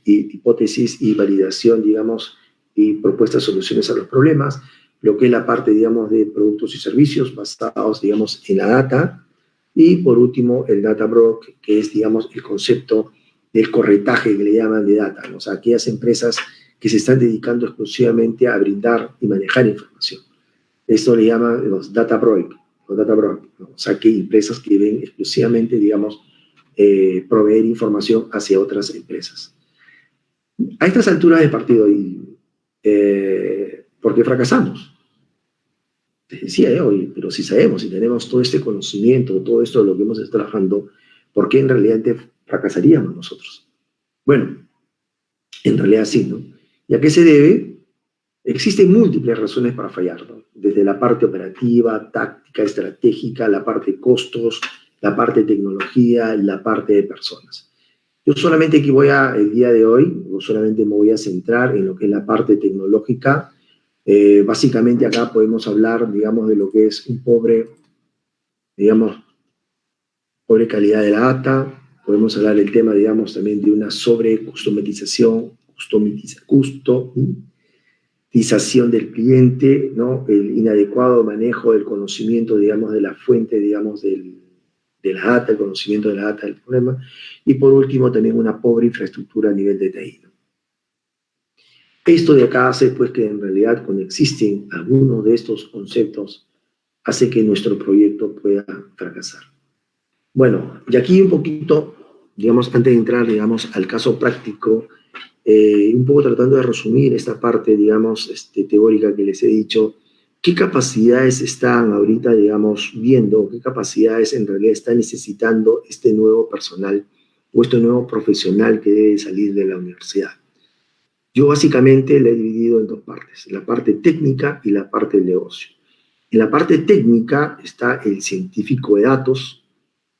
hipótesis y validación, digamos, y propuestas de soluciones a los problemas, lo que es la parte, digamos, de productos y servicios basados, digamos, en la data. Y por último, el data broker, que es, digamos, el concepto del corretaje que le llaman de data, ¿no? O sea, aquellas empresas que se están dedicando exclusivamente a brindar y manejar información. Esto le llaman los data brokers, ¿no? O sea, que empresas que ven exclusivamente, digamos, proveer información hacia otras empresas. A estas alturas del partido, ¿por qué fracasamos? Te decía yo, pero si sabemos, si tenemos todo este conocimiento, todo esto de lo que hemos estado trabajando, ¿por qué en realidad fracasaríamos nosotros? Bueno, en realidad sí, ¿no? ¿Y a qué se debe? Existen múltiples razones para fallar, ¿no? Desde la parte operativa, táctica, estratégica, la parte de costos, la parte de tecnología, la parte de personas. Yo solamente aquí el día de hoy, solamente me voy a centrar en lo que es la parte tecnológica. Básicamente acá podemos hablar, digamos, de lo que es pobre calidad de la data. Podemos hablar del tema, digamos, también de una customización del cliente, ¿no? El inadecuado manejo del conocimiento, digamos, de la fuente, digamos, de la data, el conocimiento de la data del problema. Y por último, también una pobre infraestructura a nivel de TI, ¿no? Esto de acá hace, pues, que en realidad, cuando existen algunos de estos conceptos, hace que nuestro proyecto pueda fracasar. Bueno, y aquí un poquito, digamos, antes de entrar, digamos, al caso práctico, un poco tratando de resumir esta parte, digamos, teórica que les he dicho, ¿qué capacidades están ahorita, digamos, viendo? ¿Qué capacidades en realidad está necesitando este nuevo personal o este nuevo profesional que debe salir de la universidad? Yo básicamente la he dividido en dos partes, la parte técnica y la parte del negocio. En la parte técnica está el científico de datos,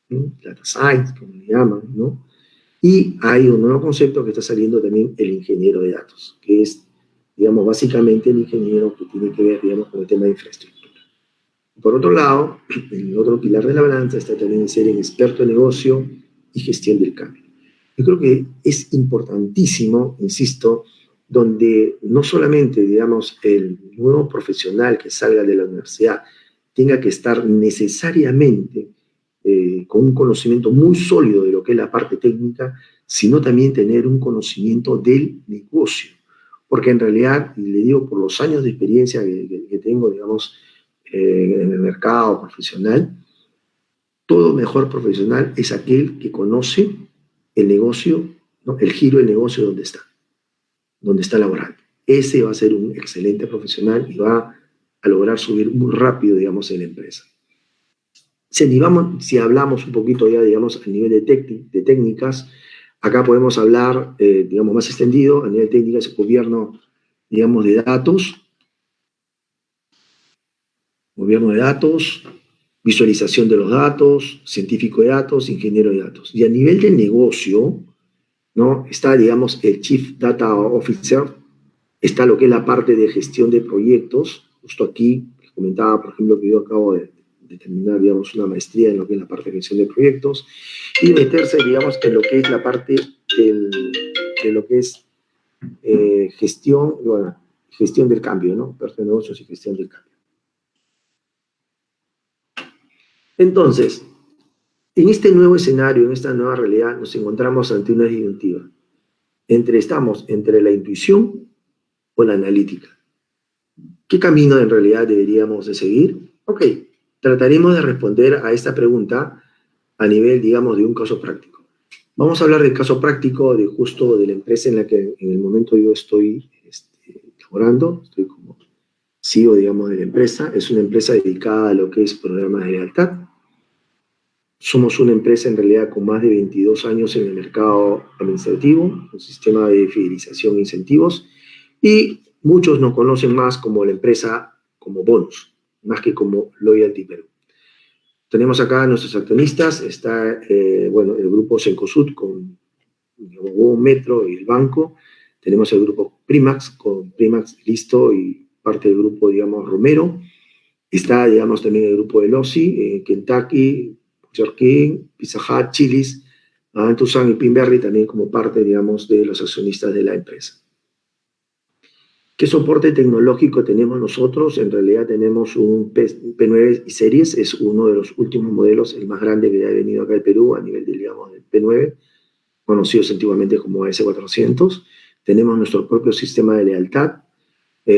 ¿no? Data science, como le llaman, ¿no? Y hay un nuevo concepto que está saliendo también, el ingeniero de datos, que es, digamos, básicamente el ingeniero que tiene que ver, digamos, con el tema de infraestructura. Por otro lado, el otro pilar de la balanza está también en ser el experto en negocio y gestión del cambio. Yo creo que es importantísimo, insisto, donde no solamente, digamos, el nuevo profesional que salga de la universidad tenga que estar necesariamente con un conocimiento muy sólido de lo que es la parte técnica, sino también tener un conocimiento del negocio. Porque en realidad, y le digo por los años de experiencia que tengo, digamos, en el mercado profesional, todo mejor profesional es aquel que conoce el negocio, ¿no? El giro del negocio donde está laborando. Ese va a ser un excelente profesional y va a lograr subir muy rápido, digamos, en la empresa. Si hablamos un poquito ya, digamos, a nivel de técnicas, acá podemos hablar, digamos, más extendido, a nivel de técnicas, gobierno, digamos, de datos, visualización de los datos, científico de datos, ingeniero de datos. Y a nivel del negocio, ¿no? Está, digamos, el Chief Data Officer, está lo que es la parte de gestión de proyectos. Justo aquí les comentaba, por ejemplo, que yo acabo de terminar, digamos, una maestría en lo que es la parte de gestión de proyectos y meterse, digamos, en lo que es la parte de lo que es gestión del cambio, ¿no? Parte de negocios y gestión del cambio. Entonces, en este nuevo escenario, en esta nueva realidad, nos encontramos ante una disyuntiva. Estamos entre la intuición o la analítica. ¿Qué camino en realidad deberíamos de seguir? Ok, trataremos de responder a esta pregunta a nivel, digamos, de un caso práctico. Vamos a hablar del caso práctico de justo de la empresa en la que en el momento yo estoy laborando, estoy como CEO, digamos, de la empresa. Es una empresa dedicada a lo que es programas de lealtad. Somos una empresa en realidad con más de 22 años en el mercado administrativo, un sistema de fidelización e incentivos, y muchos nos conocen más como la empresa como Bonus, más que como Loyalty Perú. Tenemos acá a nuestros accionistas, está, el grupo Cencosud con Metro y el banco. Tenemos el grupo Primax con Primax Listo y parte del grupo, digamos, Romero. Está, digamos, también el grupo de Losi, Kentucky, Burger King, Pizza Hut, Chili's, Tucson y Pinberry también como parte, digamos, de los accionistas de la empresa. ¿Qué soporte tecnológico tenemos nosotros? En realidad tenemos un P9 y series, es uno de los últimos modelos, el más grande que ha venido acá al Perú a nivel, digamos, del P9, conocidos antiguamente como S400. Tenemos nuestro propio sistema de lealtad,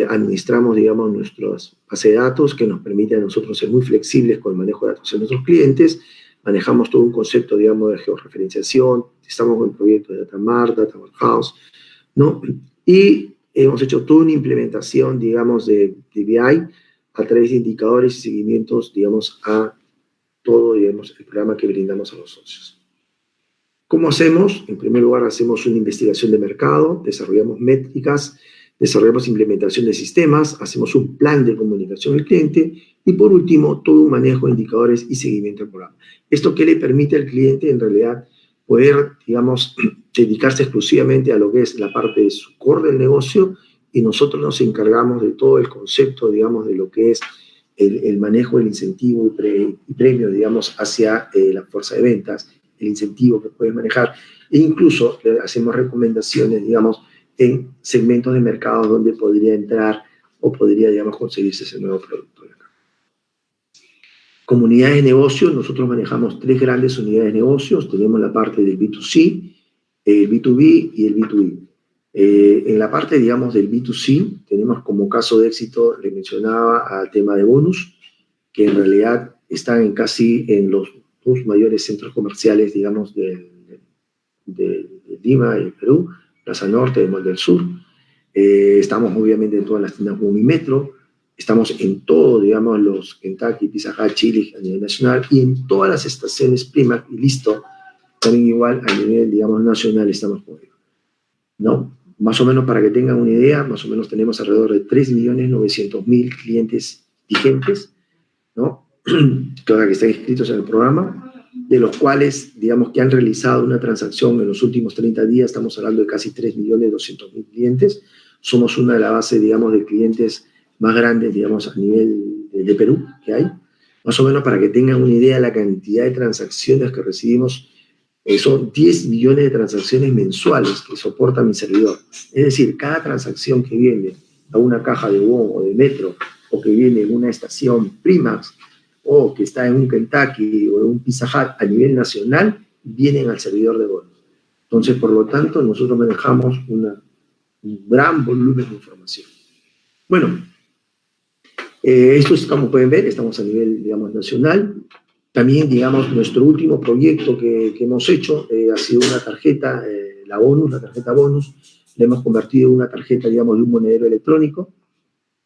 administramos, digamos, nuestras bases de datos que nos permite a nosotros ser muy flexibles con el manejo de datos de nuestros clientes. Manejamos todo un concepto, digamos, de georreferenciación, estamos con proyectos de Data Mart, Data Warehouse, ¿no? Y hemos hecho toda una implementación, digamos, de BI a través de indicadores y seguimientos, digamos, a todo, digamos, el programa que brindamos a los socios. ¿Cómo hacemos? En primer lugar, hacemos una investigación de mercado, desarrollamos métricas, desarrollamos implementación de sistemas, hacemos un plan de comunicación al cliente y, por último, todo un manejo de indicadores y seguimiento del programa. ¿Esto qué le permite al cliente, en realidad, poder, digamos, dedicarse exclusivamente a lo que es la parte de su core del negocio y nosotros nos encargamos de todo el concepto, digamos, de lo que es el manejo del incentivo y premio, digamos, hacia la fuerza de ventas, el incentivo que puede manejar e incluso hacemos recomendaciones, digamos, en segmentos de mercado donde podría entrar o podría, digamos, conseguirse ese nuevo producto. Comunidades de negocio, nosotros manejamos 3 grandes unidades de negocios. Tenemos la parte del B2C, el B2B y el B2B. En la parte, digamos, del B2C, tenemos como caso de éxito, le mencionaba al tema de bonus, que en realidad están en los 2 mayores centros comerciales, digamos, de Lima y Perú, Plaza Norte y Mall del Sur. Estamos obviamente en todas las tiendas Metro, estamos en todo, digamos, los Kentucky, Pizza Hut, Chili's a nivel nacional y en todas las estaciones Primark y listo, también igual a nivel, digamos, nacional estamos con ellos, ¿no? Más o menos para que tengan una idea, más o menos tenemos alrededor de 3.900.000 clientes vigentes, ¿no? Que están inscritos en el programa, de los cuales, digamos, que han realizado una transacción en los últimos 30 días, estamos hablando de casi 3.200.000 clientes. Somos una de las bases, digamos, de clientes más grandes, digamos, a nivel de Perú que hay. Más o menos para que tengan una idea de la cantidad de transacciones que recibimos, son 10 millones de transacciones mensuales que soporta mi servidor. Es decir, cada transacción que viene a una caja de WOM o de Metro, o que viene en una estación Primax, o que está en un Kentucky o en un Pizza Hut a nivel nacional, vienen al servidor de bonos. Entonces, por lo tanto, nosotros manejamos un gran volumen de información. Bueno, esto es, como pueden ver, estamos a nivel, digamos, nacional. También, digamos, nuestro último proyecto que hemos hecho ha sido una tarjeta, la tarjeta bonus, la hemos convertido en una tarjeta, digamos, de un monedero electrónico.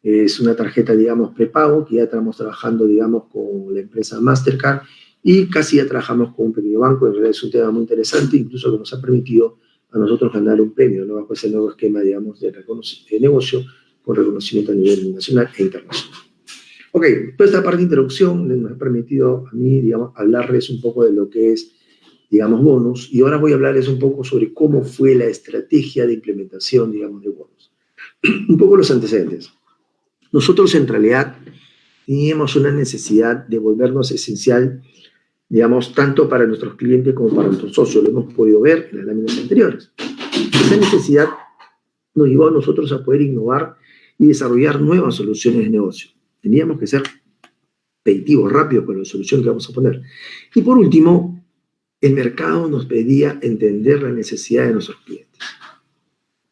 Es una tarjeta, digamos, prepago, que ya estamos trabajando, digamos, con la empresa Mastercard y casi ya trabajamos con un pequeño banco. En realidad es un tema muy interesante, incluso que nos ha permitido a nosotros ganar un premio, ¿no? Bajo ese nuevo esquema, digamos, de negocio con reconocimiento a nivel nacional e internacional. Ok, toda esta parte de introducción me ha permitido a mí, digamos, hablarles un poco de lo que es, digamos, bonus, y ahora voy a hablarles un poco sobre cómo fue la estrategia de implementación, digamos, de bonus. Un poco los antecedentes. Nosotros, en realidad, teníamos una necesidad de volvernos esencial, digamos, tanto para nuestros clientes como para nuestros socios. Lo hemos podido ver en las láminas anteriores. Esa necesidad nos llevó a nosotros a poder innovar y desarrollar nuevas soluciones de negocio. Teníamos que ser expeditivos, rápidos con la solución que vamos a poner. Y por último, el mercado nos pedía entender la necesidad de nuestros clientes.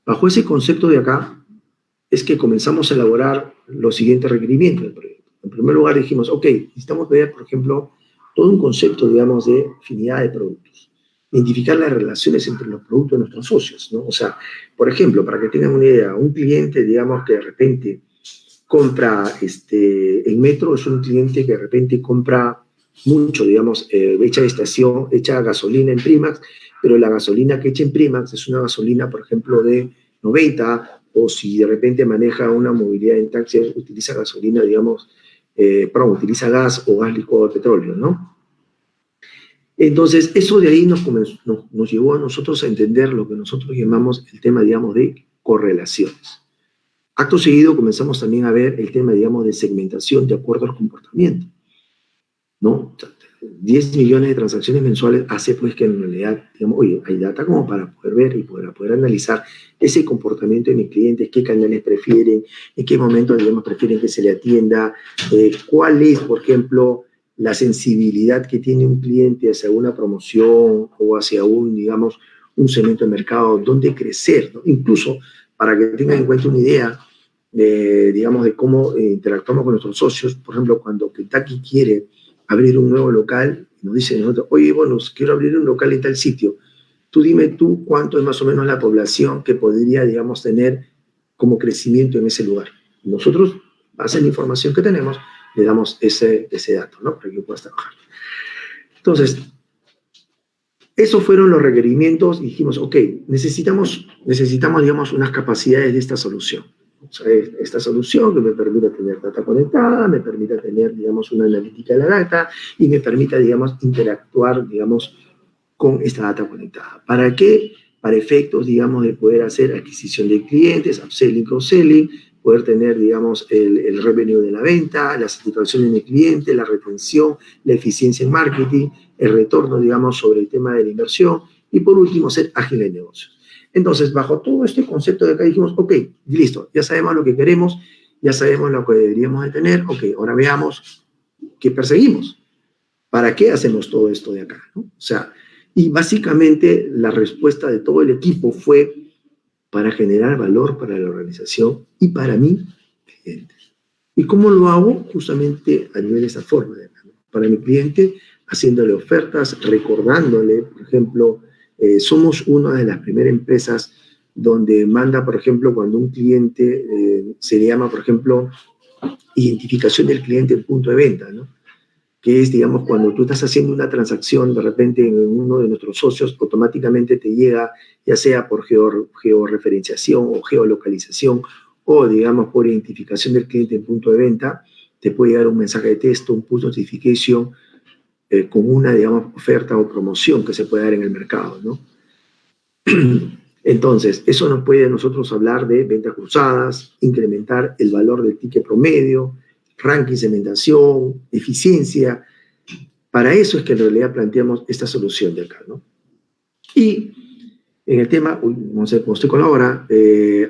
Bajo ese concepto de acá, es que comenzamos a elaborar los siguientes requerimientos del proyecto. En primer lugar dijimos, ok, necesitamos ver, por ejemplo, todo un concepto, digamos, de afinidad de productos. Identificar las relaciones entre los productos de nuestros socios, ¿no? O sea, por ejemplo, para que tengan una idea, un cliente, digamos, que de repente compra en Metro, es un cliente que de repente compra mucho, digamos, echa gasolina en Primax, pero la gasolina que echa en Primax es una gasolina, por ejemplo, de 90, o si de repente maneja una movilidad en taxi, utiliza gasolina, digamos, utiliza gas o gas licuado de petróleo, ¿no? Entonces, eso de ahí nos llevó a nosotros a entender lo que nosotros llamamos el tema, digamos, de correlaciones. Acto seguido comenzamos también a ver el tema, digamos, de segmentación de acuerdo al comportamiento, ¿no? 10 millones de transacciones mensuales hace pues que en realidad, digamos, oye, hay data como para poder ver y poder analizar ese comportamiento de mis clientes, qué canales prefieren, en qué momento, digamos, prefieren que se le atienda, cuál es, por ejemplo, la sensibilidad que tiene un cliente hacia una promoción o hacia un, digamos, un segmento de mercado, dónde crecer, ¿no? Incluso para que tengan en cuenta una idea, digamos, de cómo interactuamos con nuestros socios. Por ejemplo, cuando Kentucky quiere abrir un nuevo local, nos dicen nosotros, oye, bueno, quiero abrir un local en tal sitio. Tú dime tú cuánto es más o menos la población que podría, digamos, tener como crecimiento en ese lugar. Nosotros, base en la información que tenemos, le damos ese dato, ¿no? Para que puedas trabajar. Entonces, esos fueron los requerimientos y dijimos, ok, necesitamos, digamos, unas capacidades de esta solución. O sea, esta solución que me permita tener data conectada, me permita tener, digamos, una analítica de la data y me permita, digamos, interactuar, digamos, con esta data conectada. ¿Para qué? Para efectos, digamos, de poder hacer adquisición de clientes, upselling, cross-selling, poder tener, digamos, el revenue de la venta, la satisfacción en el cliente, la retención, la eficiencia en marketing, el retorno, digamos, sobre el tema de la inversión y, por último, ser ágil en negocios. Entonces, bajo todo este concepto de acá dijimos, ok, listo, ya sabemos lo que queremos, ya sabemos lo que deberíamos de tener, ok, ahora veamos qué perseguimos. ¿Para qué hacemos todo esto de acá? ¿No? O sea, y básicamente la respuesta de todo el equipo fue para generar valor para la organización y para mi cliente. ¿Y cómo lo hago? Justamente a nivel de esa forma. ¿No? Para mi cliente, haciéndole ofertas, recordándole, por ejemplo, somos una de las primeras empresas donde manda, por ejemplo, cuando un cliente se le llama, por ejemplo, identificación del cliente en punto de venta, ¿no? Que es, digamos, cuando tú estás haciendo una transacción, de repente en uno de nuestros socios, automáticamente te llega, ya sea por georreferenciación o geolocalización, o, digamos, por identificación del cliente en punto de venta, te puede llegar un mensaje de texto, un push notification, con una, digamos, oferta o promoción que se puede dar en el mercado, ¿no? Entonces, eso nos puede a nosotros hablar de ventas cruzadas, incrementar el valor del ticket promedio, ranking, segmentación, eficiencia. Para eso es que en realidad planteamos esta solución de acá, ¿no? Y en el tema, no sé cómo estoy con la hora,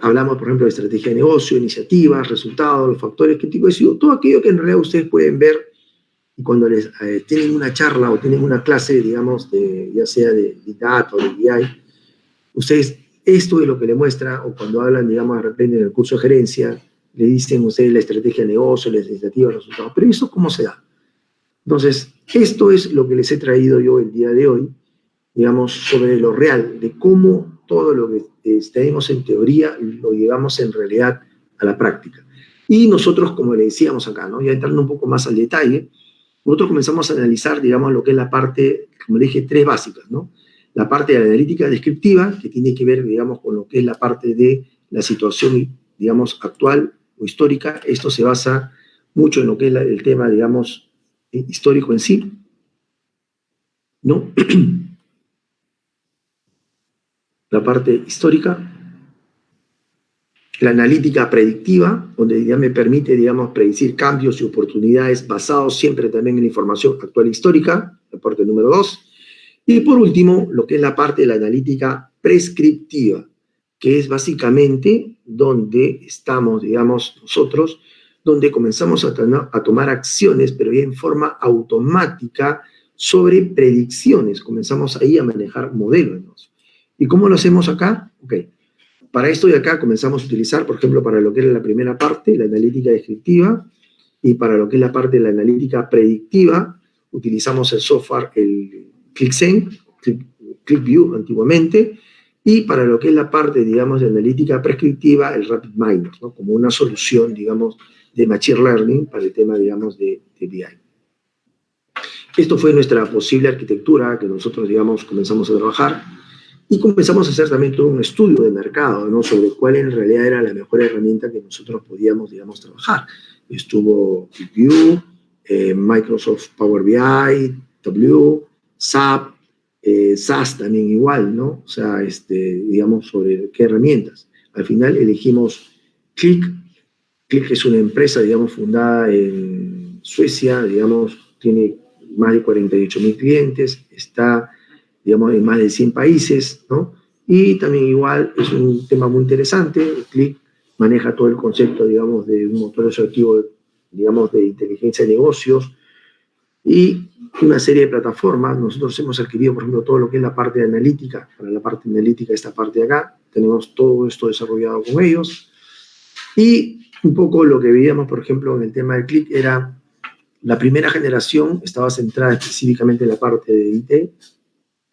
hablamos, por ejemplo, de estrategia de negocio, iniciativas, resultados, los factores, qué tipo de SEO, todo aquello que en realidad ustedes pueden ver y cuando les tienen una charla o tienen una clase, digamos, ya sea de data o de BI, ustedes, esto es lo que le muestra, o cuando hablan, digamos, de repente en el curso de gerencia, le dicen ustedes la estrategia de negocio, las iniciativas, los resultados, pero ¿eso cómo se da? Entonces, esto es lo que les he traído yo el día de hoy, digamos, sobre lo real, de cómo todo lo que tenemos en teoría lo llevamos en realidad a la práctica. Y nosotros, como le decíamos acá, ¿no? Ya entrando un poco más al detalle, nosotros comenzamos a analizar, digamos, lo que es la parte, como le dije, tres básicas, ¿no? La parte de la analítica descriptiva, que tiene que ver, digamos, con lo que es la parte de la situación, digamos, actual o histórica. Esto se basa mucho en lo que es el tema, digamos, histórico en sí, ¿no? La parte histórica. La analítica predictiva, donde ya me permite, digamos, predecir cambios y oportunidades basados siempre también en la información actual histórica, la parte número 2. Y por último, lo que es la parte de la analítica prescriptiva, que es básicamente donde estamos, digamos, nosotros, donde comenzamos a tomar acciones, pero ya en forma automática sobre predicciones. Comenzamos ahí a manejar modelos. ¿Y cómo lo hacemos acá? Ok. Para esto de acá comenzamos a utilizar, por ejemplo, para lo que era la primera parte, la analítica descriptiva, y para lo que es la parte de la analítica predictiva, utilizamos el software, el ClickSense, ClickView antiguamente, y para lo que es la parte, digamos, de analítica prescriptiva, el RapidMiner, ¿no? Como una solución, digamos, de Machine Learning para el tema, digamos, de BI. Esto fue nuestra posible arquitectura que nosotros, digamos, comenzamos a trabajar. Y comenzamos a hacer también todo un estudio de mercado, ¿no? Sobre cuál en realidad era la mejor herramienta que nosotros podíamos, digamos, trabajar. Estuvo ClickView, Microsoft Power BI, W, SAP, SAS también igual, ¿no? O sea, digamos, sobre qué herramientas. Al final elegimos Click. Click es una empresa, digamos, fundada en Suecia, digamos, tiene más de 48.000 clientes, está, digamos, en más de 100 países, ¿no? Y también igual es un tema muy interesante, el Click maneja todo el concepto, digamos, de un motor asociativo, digamos, de inteligencia de negocios y una serie de plataformas. Nosotros hemos adquirido, por ejemplo, todo lo que es la parte de analítica. Para la parte analítica, esta parte de acá, tenemos todo esto desarrollado con ellos. Y un poco lo que veíamos, por ejemplo, en el tema del Click era la primera generación estaba centrada específicamente en la parte de IT.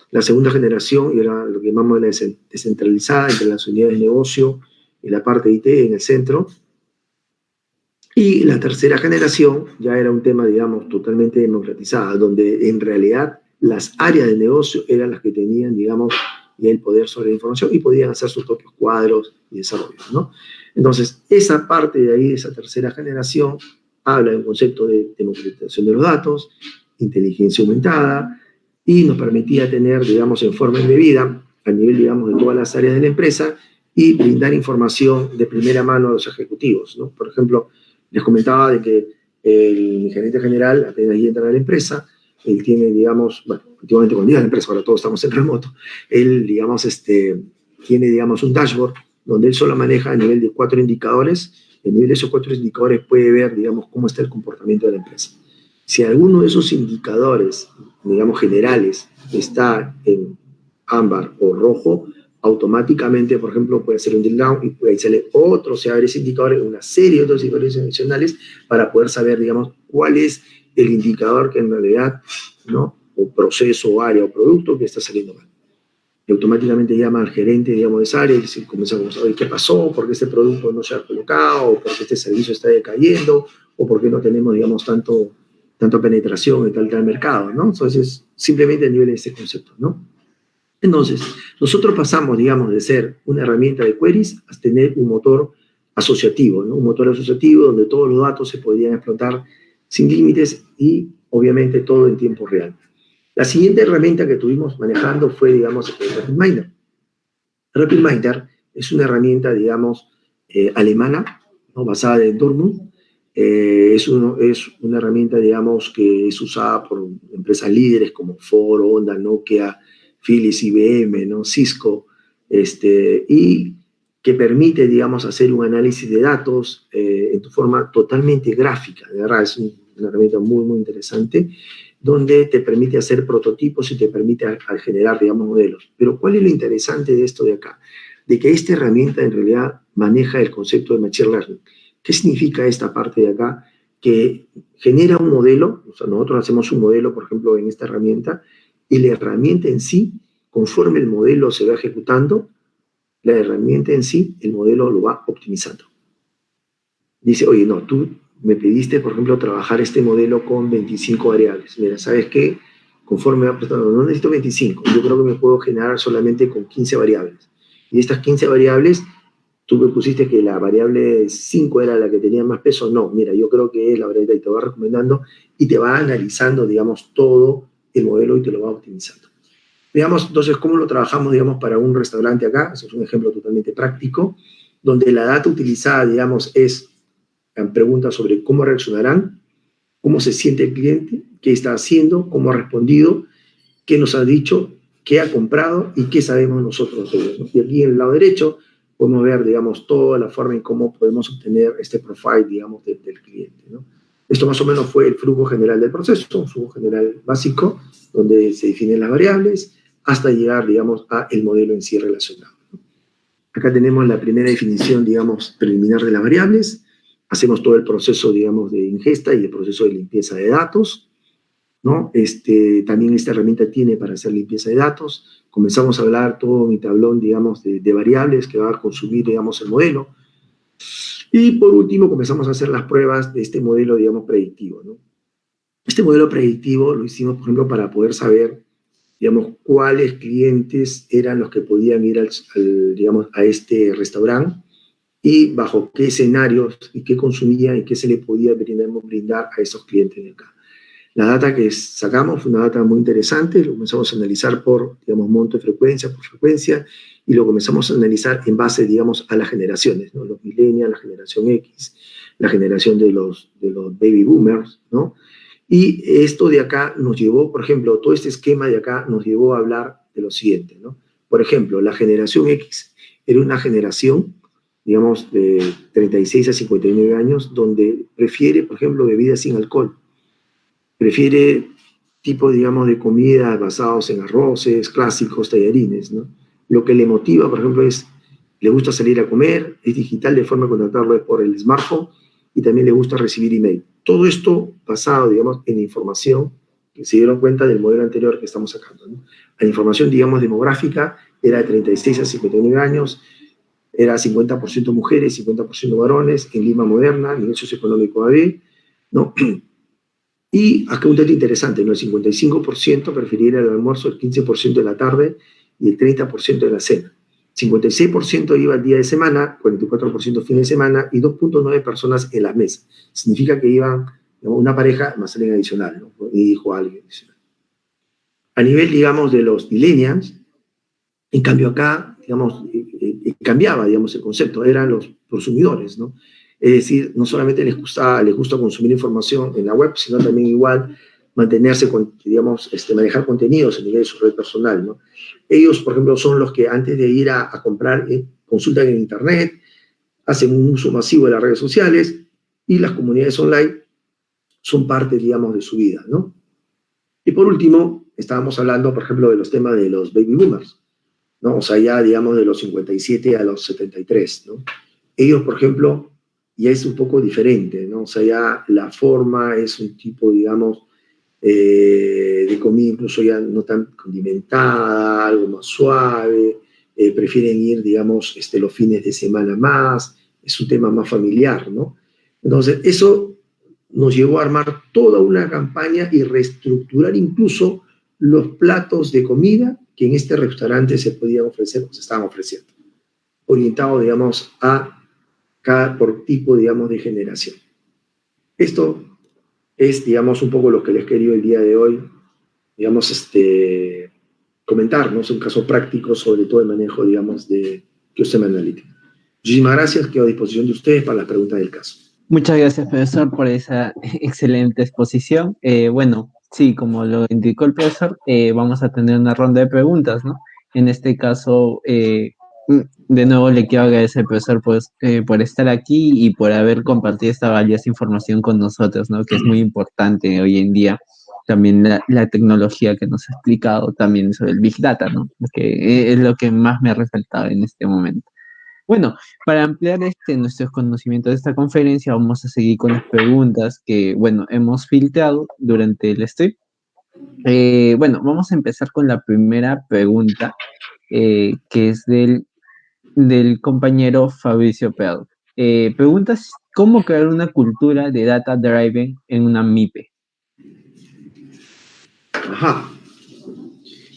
La segunda generación era lo que llamamos la descentralizada entre las unidades de negocio y la parte de IT en el centro. Y la tercera generación ya era un tema, digamos, totalmente democratizada, donde en realidad las áreas de negocio eran las que tenían, digamos, el poder sobre la información y podían hacer sus propios cuadros y desarrollos, ¿no? Entonces, esa parte de ahí, esa tercera generación, habla de un concepto de democratización de los datos, inteligencia aumentada, y nos permitía tener, digamos, en forma indebida, a nivel, digamos, de todas las áreas de la empresa, y brindar información de primera mano a los ejecutivos, ¿no? Por ejemplo, les comentaba de que el gerente general, apenas entra a la empresa, él tiene, digamos, bueno, últimamente cuando llega a la empresa, ahora todos estamos en remoto, él, digamos, tiene, digamos, un dashboard donde él solo maneja a nivel de 4 indicadores. A nivel de esos 4 indicadores puede ver, digamos, cómo está el comportamiento de la empresa. Si alguno de esos indicadores, digamos, generales, está en ámbar o rojo, automáticamente, por ejemplo, puede hacer un drill down y ahí sale otro, se abre ese indicador, una serie de otros indicadores adicionales para poder saber, digamos, cuál es el indicador que en realidad, ¿no? O proceso, o área, o producto que está saliendo mal. Y automáticamente llama al gerente, digamos, de esa área y comienza a saber qué pasó, por qué este producto no se ha colocado, o por qué este servicio está decayendo, o por qué no tenemos, digamos, tanta penetración en tal mercado, ¿no? Entonces, simplemente a nivel de este concepto, ¿no? Entonces, nosotros pasamos, digamos, de ser una herramienta de queries a tener un motor asociativo, ¿no? Un motor asociativo donde todos los datos se podían explotar sin límites y, obviamente, todo en tiempo real. La siguiente herramienta que estuvimos manejando fue, digamos, RapidMiner. RapidMiner es una herramienta, digamos, alemana, ¿no? Basada en Dortmund. Es una herramienta, digamos, que es usada por empresas líderes como Ford, Honda, Nokia, Philips, IBM, ¿no? Cisco, y que permite, digamos, hacer un análisis de datos en tu forma totalmente gráfica. De verdad, es una herramienta muy, muy interesante, donde te permite hacer prototipos y te permite generar, digamos, modelos. Pero ¿cuál es lo interesante de esto de acá? De que esta herramienta en realidad maneja el concepto de Machine Learning. ¿Qué significa esta parte de acá? Que genera un modelo, o sea, nosotros hacemos un modelo, por ejemplo, en esta herramienta, y la herramienta en sí, conforme el modelo se va ejecutando, la herramienta en sí, el modelo lo va optimizando. Dice, oye, no, tú me pediste, por ejemplo, trabajar este modelo con 25 variables. Mira, ¿sabes qué? Conforme va prestando, no necesito 25, yo creo que me puedo generar solamente con 15 variables. Y estas 15 variables, tú me pusiste que la variable 5 era la que tenía más peso. No, mira, yo creo que es la variable y te va recomendando y te va analizando, digamos, todo el modelo y te lo va optimizando. Veamos, entonces, cómo lo trabajamos, digamos, para un restaurante acá. Eso es un ejemplo totalmente práctico, donde la data utilizada, digamos, es preguntas sobre cómo reaccionarán, cómo se siente el cliente, qué está haciendo, cómo ha respondido, qué nos ha dicho, qué ha comprado y qué sabemos nosotros de ellos, ¿no? Y aquí en el lado derecho podemos ver, digamos, toda la forma en cómo podemos obtener este profile, digamos, del cliente, ¿no? Esto más o menos fue el flujo general del proceso, un flujo general básico, donde se definen las variables, hasta llegar, digamos, a el modelo en sí relacionado, ¿no? Acá tenemos la primera definición, digamos, preliminar de las variables. Hacemos todo el proceso, digamos, de ingesta y el proceso de limpieza de datos, ¿no? También esta herramienta tiene para hacer limpieza de datos. Comenzamos a hablar todo mi tablón, digamos, de variables que va a consumir, digamos, el modelo. Y por último, comenzamos a hacer las pruebas de este modelo, digamos, predictivo, ¿no? Este modelo predictivo lo hicimos, por ejemplo, para poder saber, digamos, cuáles clientes eran los que podían ir digamos, a este restaurante y bajo qué escenarios y qué consumían y qué se le podía brindar a esos clientes de acá. La data que sacamos fue una data muy interesante, lo comenzamos a analizar por, digamos, monto de frecuencia, por frecuencia, y lo comenzamos a analizar en base, digamos, a las generaciones, ¿no? Los millennials, la generación X, la generación de los baby boomers, ¿no? Y esto de acá nos llevó, por ejemplo, todo este esquema de acá nos llevó a hablar de lo siguiente, ¿no? Por ejemplo, la generación X era una generación, digamos, de 36 a 59 años, donde prefiere, por ejemplo, bebidas sin alcohol, prefiere tipo, digamos, de comida basados en arroces, clásicos, tallarines, ¿no? Lo que le motiva, por ejemplo, es, le gusta salir a comer, es digital de forma de contactarlo por el smartphone y también le gusta recibir email. Todo esto basado, digamos, en información que se dieron cuenta del modelo anterior que estamos sacando, ¿no? La información, digamos, demográfica era de 36 a 59 años, era 50% mujeres, 50% varones, en Lima moderna, nivel socioeconómico AB, ¿no? Y acá un dato interesante, ¿no? El 55% preferiría el almuerzo, el 15% de la tarde y el 30% de la cena. 56% iba el día de semana, 44% fin de semana y 2.9 personas en la mesa. Significa que iban, digamos, una pareja más alguien adicional, ¿no? Y dijo alguien adicional. A nivel, digamos, de los millennials, en cambio acá, digamos, cambiaba, digamos, el concepto, eran los consumidores, ¿no? Es decir, no solamente les gusta consumir información en la web, sino también igual mantenerse, digamos, manejar contenidos a nivel de su red personal, ¿no? Ellos, por ejemplo, son los que antes de ir a comprar, consultan en Internet, hacen un uso masivo de las redes sociales y las comunidades online son parte, digamos, de su vida, ¿no? Y por último, estábamos hablando, por ejemplo, de los temas de los baby boomers, ¿no? O sea, ya, digamos, de los 57 a los 73, ¿no? Ellos, por ejemplo, ya es un poco diferente, ¿no? O sea, ya la forma es un tipo, digamos, de comida incluso ya no tan condimentada, algo más suave, prefieren ir, digamos, los fines de semana más, es un tema más familiar, ¿no? Entonces, eso nos llevó a armar toda una campaña y reestructurar incluso los platos de comida que en este restaurante se podían ofrecer o se estaban ofreciendo, orientado, digamos, a cada por tipo, digamos, de generación. Esto es, digamos, un poco lo que les quería el día de hoy, digamos, comentar, ¿no? Es un caso práctico sobre todo el manejo, digamos, de Custom Analytics. Muchísimas gracias, quedo a disposición de ustedes para las preguntas del caso. Muchas gracias, profesor, por esa excelente exposición. Bueno, sí, como lo indicó el profesor, vamos a tener una ronda de preguntas, ¿no? En este caso, de nuevo le quiero agradecer al profesor por estar aquí y por haber compartido esta valiosa información con nosotros, ¿no? Que es muy importante hoy en día. También la tecnología que nos ha explicado también sobre el Big Data, ¿no? Que es lo que más me ha resaltado en este momento. Bueno, para ampliar nuestros conocimientos de esta conferencia, vamos a seguir con las preguntas que, bueno, hemos filtrado durante el stream. Bueno, vamos a empezar con la primera pregunta, que es del compañero Fabricio Perl. Preguntas, ¿cómo crear una cultura de data driven en una MIPE? Ajá.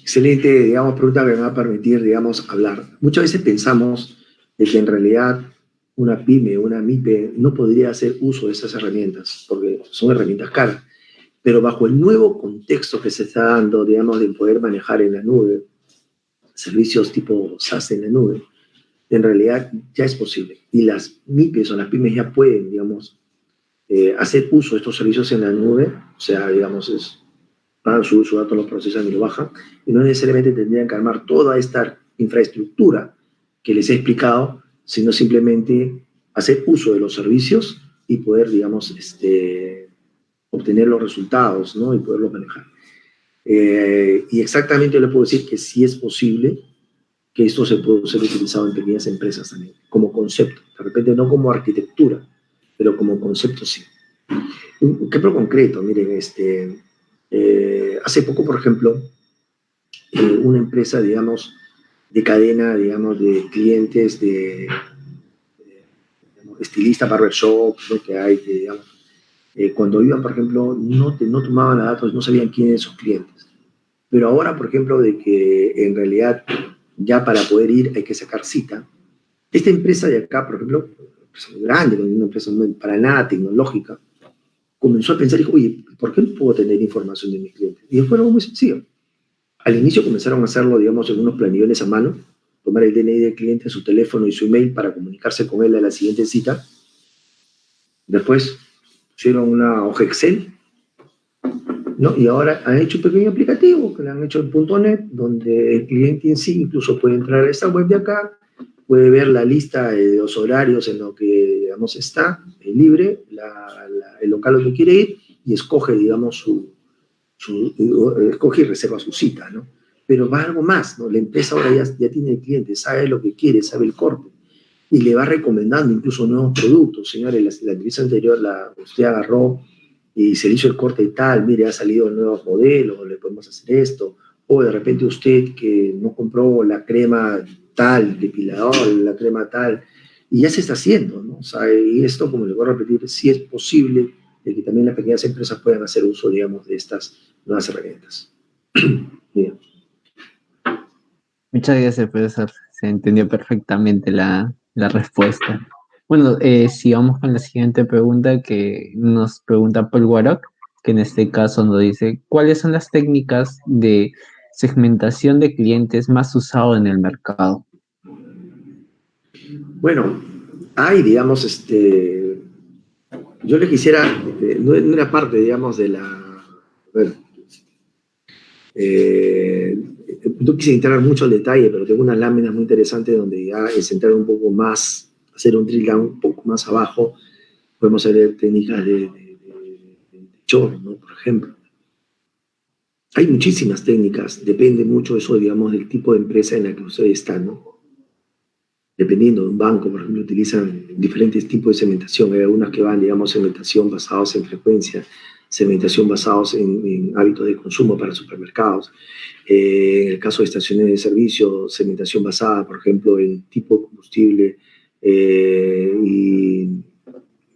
Excelente, digamos, pregunta que me va a permitir, digamos, hablar. Muchas veces pensamos de que en realidad una pyme, una MIPE, no podría hacer uso de esas herramientas, porque son herramientas caras. Pero bajo el nuevo contexto que se está dando, digamos, de poder manejar en la nube, servicios tipo SaaS en la nube, en realidad ya es posible. Y las MIPES o las pymes ya pueden, digamos, hacer uso de estos servicios en la nube, o sea, digamos, pagan su dato, lo procesan y lo bajan, y no necesariamente tendrían que armar toda esta infraestructura que les he explicado, sino simplemente hacer uso de los servicios y poder, digamos, obtener los resultados, ¿no? Y poderlos manejar. Y exactamente le puedo decir que sí es posible que esto se puede ser utilizado en pequeñas empresas también, como concepto. De repente no como arquitectura, pero como concepto sí. Un ejemplo concreto, miren, hace poco, por ejemplo, una empresa, digamos, de cadena, digamos, de clientes, digamos, estilista, barbershop, ¿no? Que hay, que, digamos, cuando iban, por ejemplo, no tomaban datos, no sabían quiénes eran sus clientes. Pero ahora, por ejemplo, de que en realidad ya para poder ir hay que sacar cita, esta empresa de acá, por ejemplo, una empresa muy grande, una empresa para nada tecnológica, comenzó a pensar, dijo, oye, ¿por qué no puedo tener información de mis clientes? Y fue algo muy sencillo. Al inicio comenzaron a hacerlo, digamos, en unos planillones a mano, tomar el DNI del cliente, su teléfono y su email para comunicarse con él a la siguiente cita. Después pusieron una hoja Excel ¿no? Y ahora han hecho un pequeño aplicativo que lo han hecho en .NET, donde el cliente en sí incluso puede entrar a esta web de acá, puede ver la lista de los horarios en lo que, digamos, está libre, el local donde quiere ir, y escoge, digamos, escoge y reserva su cita, ¿no? Pero va algo más, ¿no? La empresa ahora ya tiene el cliente, sabe lo que quiere, sabe el corte, y le va recomendando incluso nuevos productos. Señores, la entrevista anterior usted agarró y se le hizo el corte y tal, mire, ha salido nuevos modelos, le podemos hacer esto, o de repente usted que no compró la crema tal, depilador, la crema tal, y ya se está haciendo, ¿no? O sea, y esto, como le voy a repetir, sí es posible de que también las pequeñas empresas puedan hacer uso, digamos, de estas nuevas herramientas. Bien. Muchas gracias, profesor. Se entendió perfectamente la respuesta. Bueno, sigamos con la siguiente pregunta que nos pregunta Paul Warok, que en este caso nos dice, ¿cuáles son las técnicas de segmentación de clientes más usado en el mercado? Bueno, hay, digamos, yo le quisiera, no era parte, digamos, de bueno, no quise entrar mucho al detalle, pero tengo unas láminas muy interesantes donde ya es entrar un poco más, hacer un drill down un poco más abajo, podemos hacer técnicas de chorro, ¿no? Por ejemplo. Hay muchísimas técnicas, depende mucho eso, digamos, del tipo de empresa en la que ustedes están, ¿no? Dependiendo de un banco, por ejemplo, utilizan diferentes tipos de segmentación. Hay algunas que van, digamos, segmentación basados en frecuencia, segmentación basados en hábitos de consumo para supermercados. En el caso de estaciones de servicio, segmentación basada, por ejemplo, en tipo de combustible y,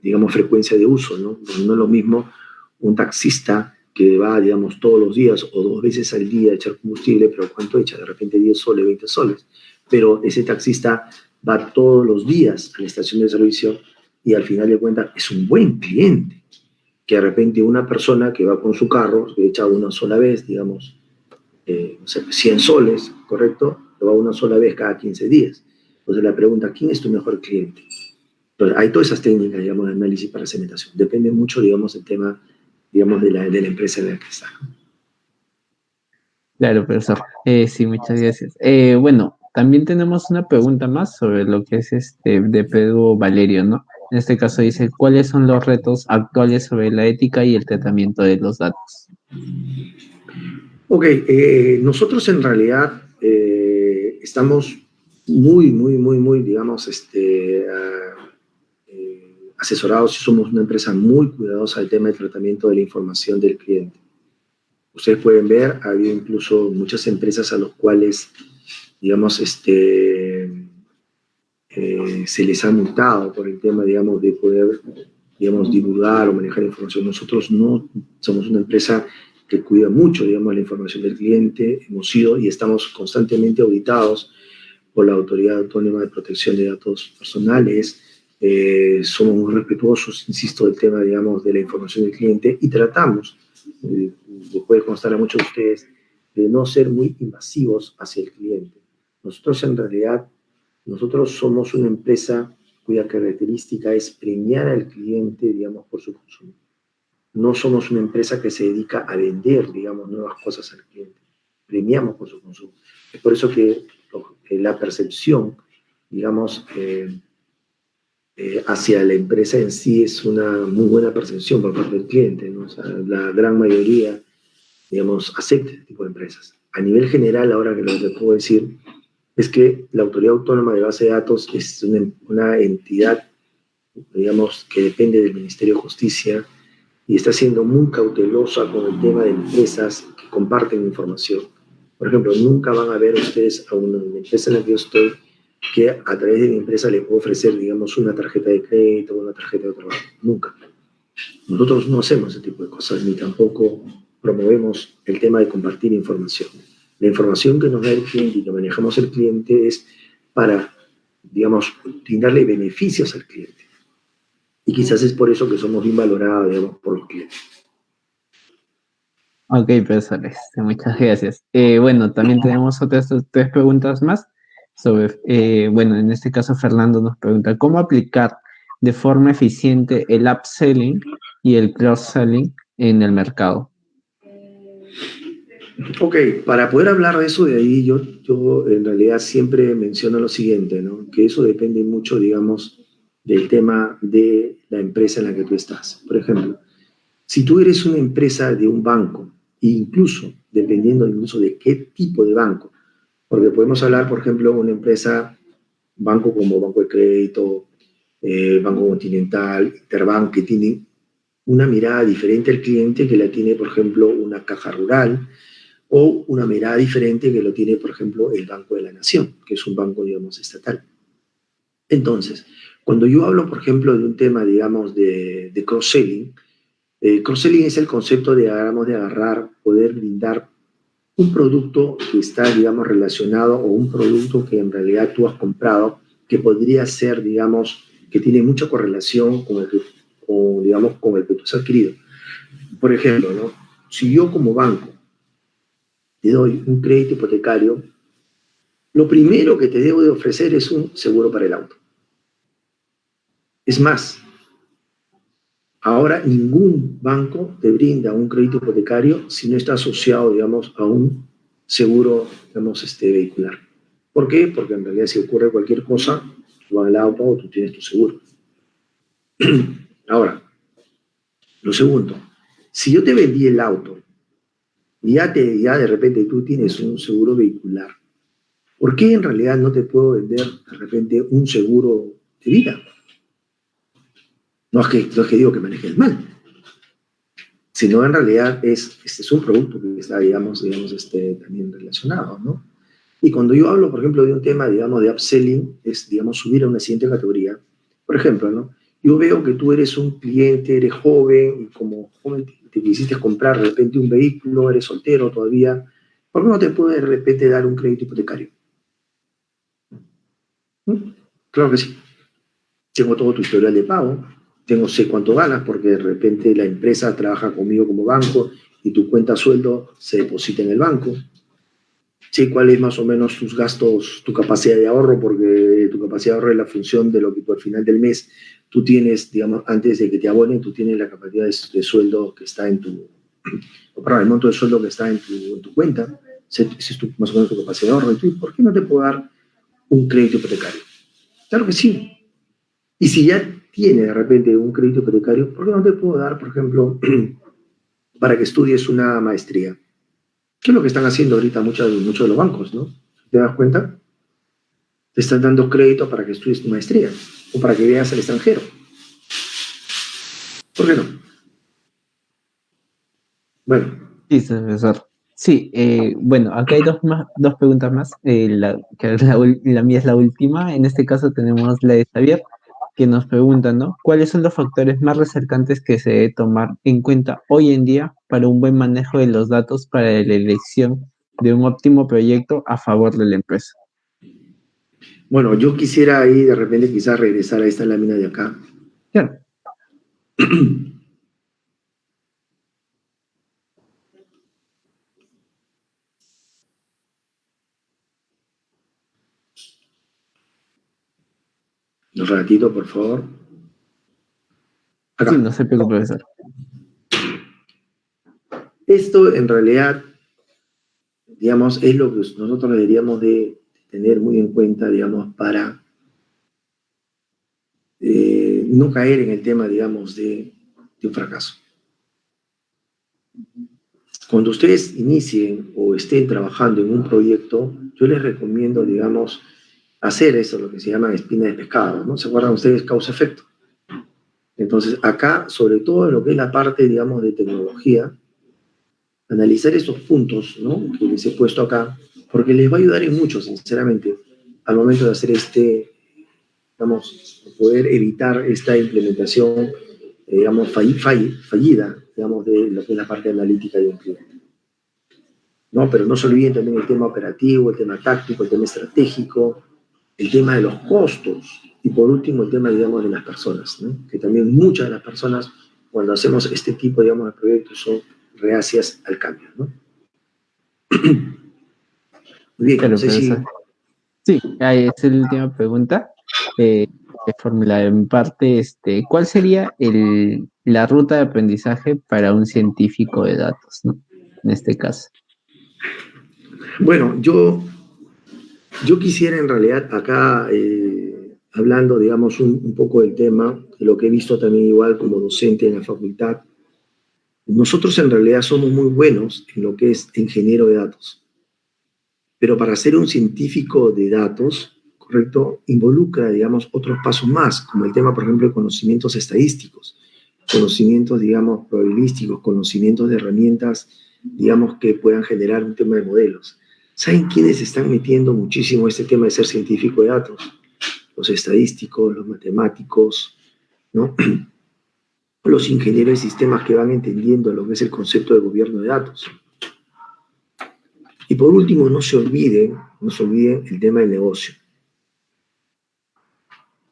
digamos, frecuencia de uso, ¿no? Porque no es lo mismo un taxista que va, digamos, todos los días o 2 veces al día a echar combustible, pero ¿cuánto echa? De repente 10 soles, 20 soles. Pero ese taxista va todos los días a la estación de servicio y al final de cuentas es un buen cliente, que de repente una persona que va con su carro, que echa una sola vez, digamos, no sé, 100 soles, ¿correcto? Lo va una sola vez cada 15 días. Entonces la pregunta, ¿quién es tu mejor cliente? Entonces, hay todas esas técnicas, digamos, de análisis para segmentación. Depende mucho, digamos, del tema, digamos, de la empresa en la que está. Claro, profesor. Sí, muchas gracias. Bueno, también tenemos una pregunta más sobre lo que es de Pedro Valerio, ¿no? En este caso dice, ¿cuáles son los retos actuales sobre la ética y el tratamiento de los datos? Ok, nosotros en realidad estamos muy, digamos, asesorados y somos una empresa muy cuidadosa del tema del tratamiento de la información del cliente. Ustedes pueden ver, ha habido incluso muchas empresas a las cuales, digamos, se les ha multado por el tema, digamos, de poder, digamos, divulgar o manejar información. Nosotros no somos una empresa que cuida mucho, digamos, la información del cliente. Hemos sido y estamos constantemente auditados por la Autoridad Autónoma de Protección de Datos Personales. Somos muy respetuosos, insisto, del tema, digamos, de la información del cliente y tratamos, les puede constar a muchos de ustedes, de no ser muy invasivos hacia el cliente. Nosotros en realidad, nosotros somos una empresa cuya característica es premiar al cliente, digamos, por su consumo. No somos una empresa que se dedica a vender, digamos, nuevas cosas al cliente. Premiamos por su consumo. Es por eso que la percepción, digamos, hacia la empresa en sí es una muy buena percepción por parte del cliente, ¿no? O sea, la gran mayoría, digamos, acepta este tipo de empresas. A nivel general, ahora que lo que puedo decir, es que la Autoridad Autónoma de Base de Datos es una entidad, digamos, que depende del Ministerio de Justicia y está siendo muy cautelosa con el tema de empresas que comparten información. Por ejemplo, nunca van a ver ustedes a una empresa en la que yo estoy que a través de mi empresa le puedo ofrecer, digamos, una tarjeta de crédito o una tarjeta de trabajo. Nunca. Nosotros no hacemos ese tipo de cosas, ni tampoco promovemos el tema de compartir información. La información que nos da el cliente y que manejamos el cliente es para, digamos, brindarle beneficios al cliente. Y quizás es por eso que somos bien valorados, digamos, por los clientes. Ok, profesor, muchas gracias. Bueno, también tenemos otras tres preguntas más sobre, bueno, en este caso Fernando nos pregunta, ¿cómo aplicar de forma eficiente el upselling y el cross-selling en el mercado? Ok, para poder hablar de eso de ahí, yo en realidad siempre menciono lo siguiente, ¿no? Que eso depende mucho, digamos, del tema de la empresa en la que tú estás. Por ejemplo, si tú eres una empresa de un banco, e incluso dependiendo incluso de qué tipo de banco, porque podemos hablar, por ejemplo, de una empresa, banco como Banco de Crédito, Banco Continental, Interbank, que tiene una mirada diferente al cliente que la tiene, por ejemplo, una caja rural, o una mirada diferente que lo tiene, por ejemplo, el Banco de la Nación, que es un banco, digamos, estatal. Entonces, cuando yo hablo, por ejemplo, de un tema, digamos, de cross-selling, cross-selling es el concepto de, digamos, de agarrar, poder brindar un producto que está, digamos, relacionado o un producto que en realidad tú has comprado, que podría ser, digamos, que tiene mucha correlación con el que, o, digamos, con el que tú has adquirido. Por ejemplo, ¿no? Si yo como banco te doy un crédito hipotecario, lo primero que te debo de ofrecer es un seguro para el auto. Es más, ahora ningún banco te brinda un crédito hipotecario si no está asociado, digamos, a un seguro, digamos, vehicular. ¿Por qué? Porque en realidad si ocurre cualquier cosa, tú vas al auto o tú tienes tu seguro. Ahora, lo segundo, si yo te vendí el auto y ya de repente tú tienes un seguro vehicular, ¿por qué en realidad no te puedo vender de repente un seguro de vida? No es que digo que manejes mal, sino en realidad este es un producto que está, digamos también relacionado, ¿no? Y cuando yo hablo, por ejemplo, de un tema, digamos, de upselling, es, digamos, subir a una siguiente categoría. Por ejemplo, ¿no? Yo veo que tú eres un cliente, eres joven, y como joven te quisiste comprar de repente un vehículo, eres soltero todavía, ¿por qué no te puedo de repente dar un crédito hipotecario? ¿Mm? Claro que sí. Tengo todo tu historial de pago, sé cuánto ganas porque de repente la empresa trabaja conmigo como banco y tu cuenta sueldo se deposita en el banco. Sé cuál es más o menos tus gastos, tu capacidad de ahorro, porque tu capacidad de ahorro es la función de lo que tú al final del mes tú tienes, digamos, antes de que te abonen, tú tienes la capacidad de sueldo que está en tu, perdón, el monto de sueldo que está en tu cuenta. Esa es más o menos tu capacidad de ahorro. Y tú, ¿por qué no te puedo dar un crédito hipotecario? Claro que sí. Y si ya tiene de repente un crédito hipotecario, ¿por qué no te puedo dar, por ejemplo, para que estudies una maestría? ¿Qué es lo que están haciendo ahorita muchos de los bancos, ¿no? ¿Te das cuenta? Te están dando crédito para que estudies tu maestría o para que veas al extranjero. ¿Por qué no? Bueno, Sí, profesor. Sí, bueno, acá hay dos preguntas más. La mía es la última. En este caso tenemos la de Xavier, que nos pregunta, ¿no? ¿Cuáles son los factores más resaltantes que se debe tomar en cuenta hoy en día para un buen manejo de los datos para la elección de un óptimo proyecto a favor de la empresa? bueno, yo quisiera ahí de repente quizás regresar a esta lámina de acá. Claro. Un ratito, por favor. Sí, Acá. no se preocupe, profesor. Esto en realidad, digamos, es lo que nosotros deberíamos de tener muy en cuenta, digamos, para no caer en el tema, digamos, de un fracaso. Cuando ustedes inicien o estén trabajando en un proyecto, yo les recomiendo, digamos, hacer eso, lo que se llama espina de pescado, ¿no? ¿Se acuerdan ustedes causa-efecto? Entonces, acá, sobre todo en lo que es la parte, digamos, de tecnología, analizar esos puntos, ¿no? Que les he puesto acá, porque les va a ayudar en mucho, sinceramente, al momento de hacer digamos, poder evitar esta implementación, digamos, fallida, digamos, de lo que es la parte analítica de un cliente. ¿No? Pero no se olviden también el tema operativo, el tema táctico, el tema estratégico, el tema de los costos y por último el tema, digamos, de las personas, ¿no? Que también muchas de las personas cuando hacemos este tipo, digamos, de proyectos son reacias al cambio, ¿no? Muy bien, no Claro, sé si... profesor. Sí, ahí es la última pregunta. Eh, formulada en parte, ¿cuál sería la ruta de aprendizaje para un científico de datos, ¿no? en este caso. Bueno, yo quisiera en realidad acá, hablando, digamos, un poco del tema, de lo que he visto también igual como docente en la facultad, nosotros en realidad somos muy buenos en lo que es ingeniero de datos, pero para ser un científico de datos, ¿correcto? Involucra, digamos, otros pasos más, como el tema, por ejemplo, de conocimientos estadísticos, conocimientos, digamos, probabilísticos, conocimientos de herramientas, digamos, que puedan generar un tema de modelos. ¿Saben quiénes están metiendo muchísimo este tema de ser científico de datos? Los estadísticos, los matemáticos, ¿no? Los ingenieros de sistemas que van entendiendo lo que es el concepto de gobierno de datos. Y por último, no se olviden el tema del negocio.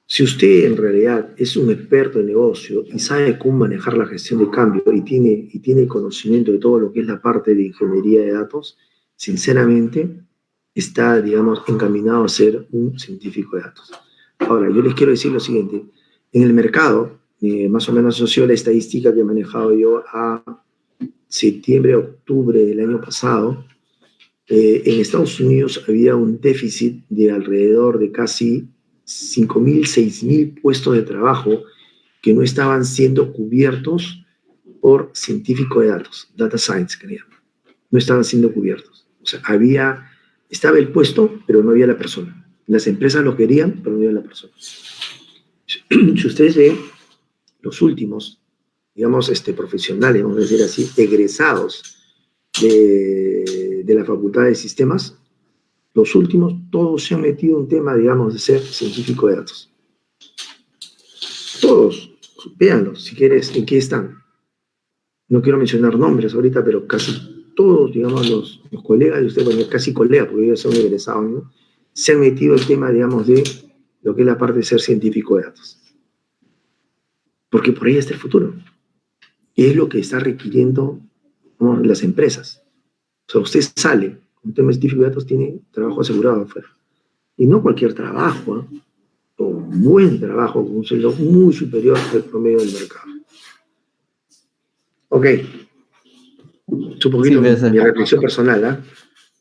Si usted en realidad es un experto en negocio y sabe cómo manejar la gestión de cambio y tiene conocimiento de todo lo que es la parte de ingeniería de datos, sinceramente está, digamos, encaminado a ser un científico de datos. Ahora, yo les quiero decir lo siguiente. En el mercado, más o menos asoció la estadística que he manejado yo a septiembre, octubre del año pasado. En Estados Unidos había un déficit de alrededor de casi 5.000, 6.000 puestos de trabajo que no estaban siendo cubiertos por científicos de datos, data science, que llaman. No estaban siendo cubiertos. O sea, estaba el puesto, pero no había la persona. Las empresas lo querían, pero no había la persona. Si ustedes ven los últimos, digamos, profesionales, vamos a decir así, egresados de la Facultad de Sistemas, los últimos, todos se han metido en un tema, digamos, de ser científico de datos. Todos, véanlos, si quieres, en qué están. No quiero mencionar nombres ahorita, pero casi todos, digamos, los colegas de ustedes, bueno, casi colegas, porque ellos son egresados, ¿no? Se han metido el tema, digamos, de lo que es la parte de ser científico de datos. Porque por ahí está el futuro. Y es lo que está requiriendo, ¿no?, las empresas. O sea, usted sale, un tema científico de datos tiene trabajo asegurado afuera. Y no cualquier trabajo, ¿eh? Un buen trabajo con un sueldo muy superior al promedio del mercado. Ok. Es un poquito Sí, mi reflexión personal, ¿ah?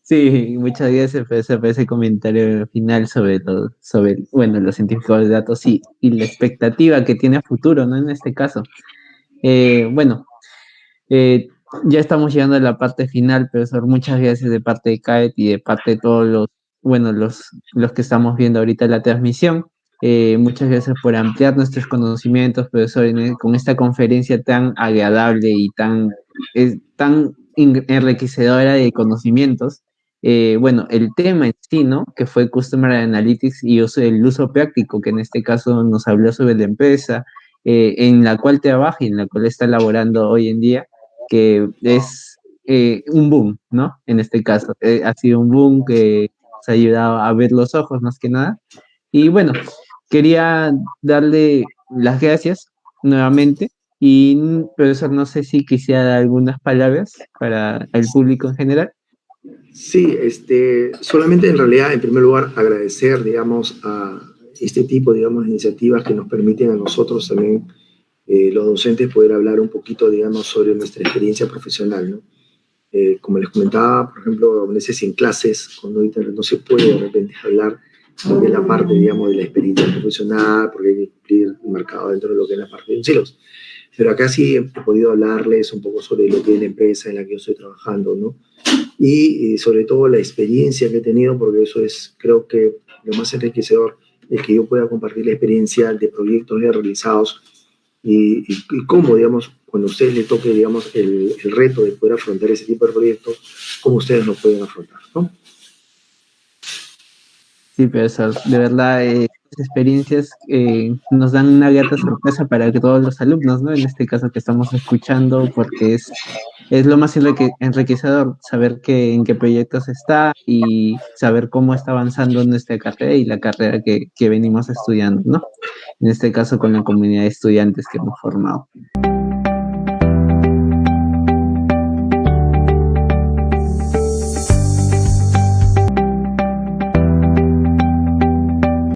sí, muchas gracias por ese comentario final bueno, los científicos de datos y la expectativa que tiene a futuro, ¿no? En este caso. Bueno, eh, ya estamos llegando a la parte final, profesor. Muchas gracias de parte de CAET y de parte de todos los que estamos viendo ahorita la transmisión. Muchas gracias por ampliar nuestros conocimientos, profesor, con esta conferencia tan agradable y tan enriquecedora de conocimientos. Bueno, el tema en sí, ¿no? Que fue Customer Analytics y el uso práctico, que en este caso nos habló sobre la empresa en la cual trabaja y en la cual está laborando hoy en día, que es un boom, ¿no? En este caso, ha sido un boom que nos ha ayudado a ver los ojos más que nada. Y bueno, quería darle las gracias nuevamente y, profesor, no sé si quisiera dar algunas palabras para el público en general. Sí, solamente en realidad, en primer lugar, agradecer, digamos, a este tipo, digamos, de iniciativas que nos permiten a nosotros también, los docentes, poder hablar un poquito, digamos, sobre nuestra experiencia profesional, ¿no? Como les comentaba, por ejemplo, a veces en clases, cuando no se puede de repente hablar de la parte, digamos, de la experiencia profesional, porque hay que cumplir marcado dentro de lo que es la parte de los silos. Pero acá sí he podido hablarles un poco sobre lo que es la empresa en la que yo estoy trabajando, ¿no? Y sobre todo la experiencia que he tenido, porque eso es, creo que lo más enriquecedor, es que yo pueda compartir la experiencia de proyectos ya realizados y cómo, digamos, cuando a ustedes les toque, digamos, el reto de poder afrontar ese tipo de proyectos, cómo ustedes lo pueden afrontar, ¿no? Sí, profesor, de verdad, estas experiencias nos dan una grata sorpresa para que todos los alumnos, ¿no? En este caso que estamos escuchando, porque es lo más enriquecedor saber en qué proyectos está y saber cómo está avanzando nuestra carrera y la carrera que venimos estudiando, ¿no? En este caso con la comunidad de estudiantes que hemos formado.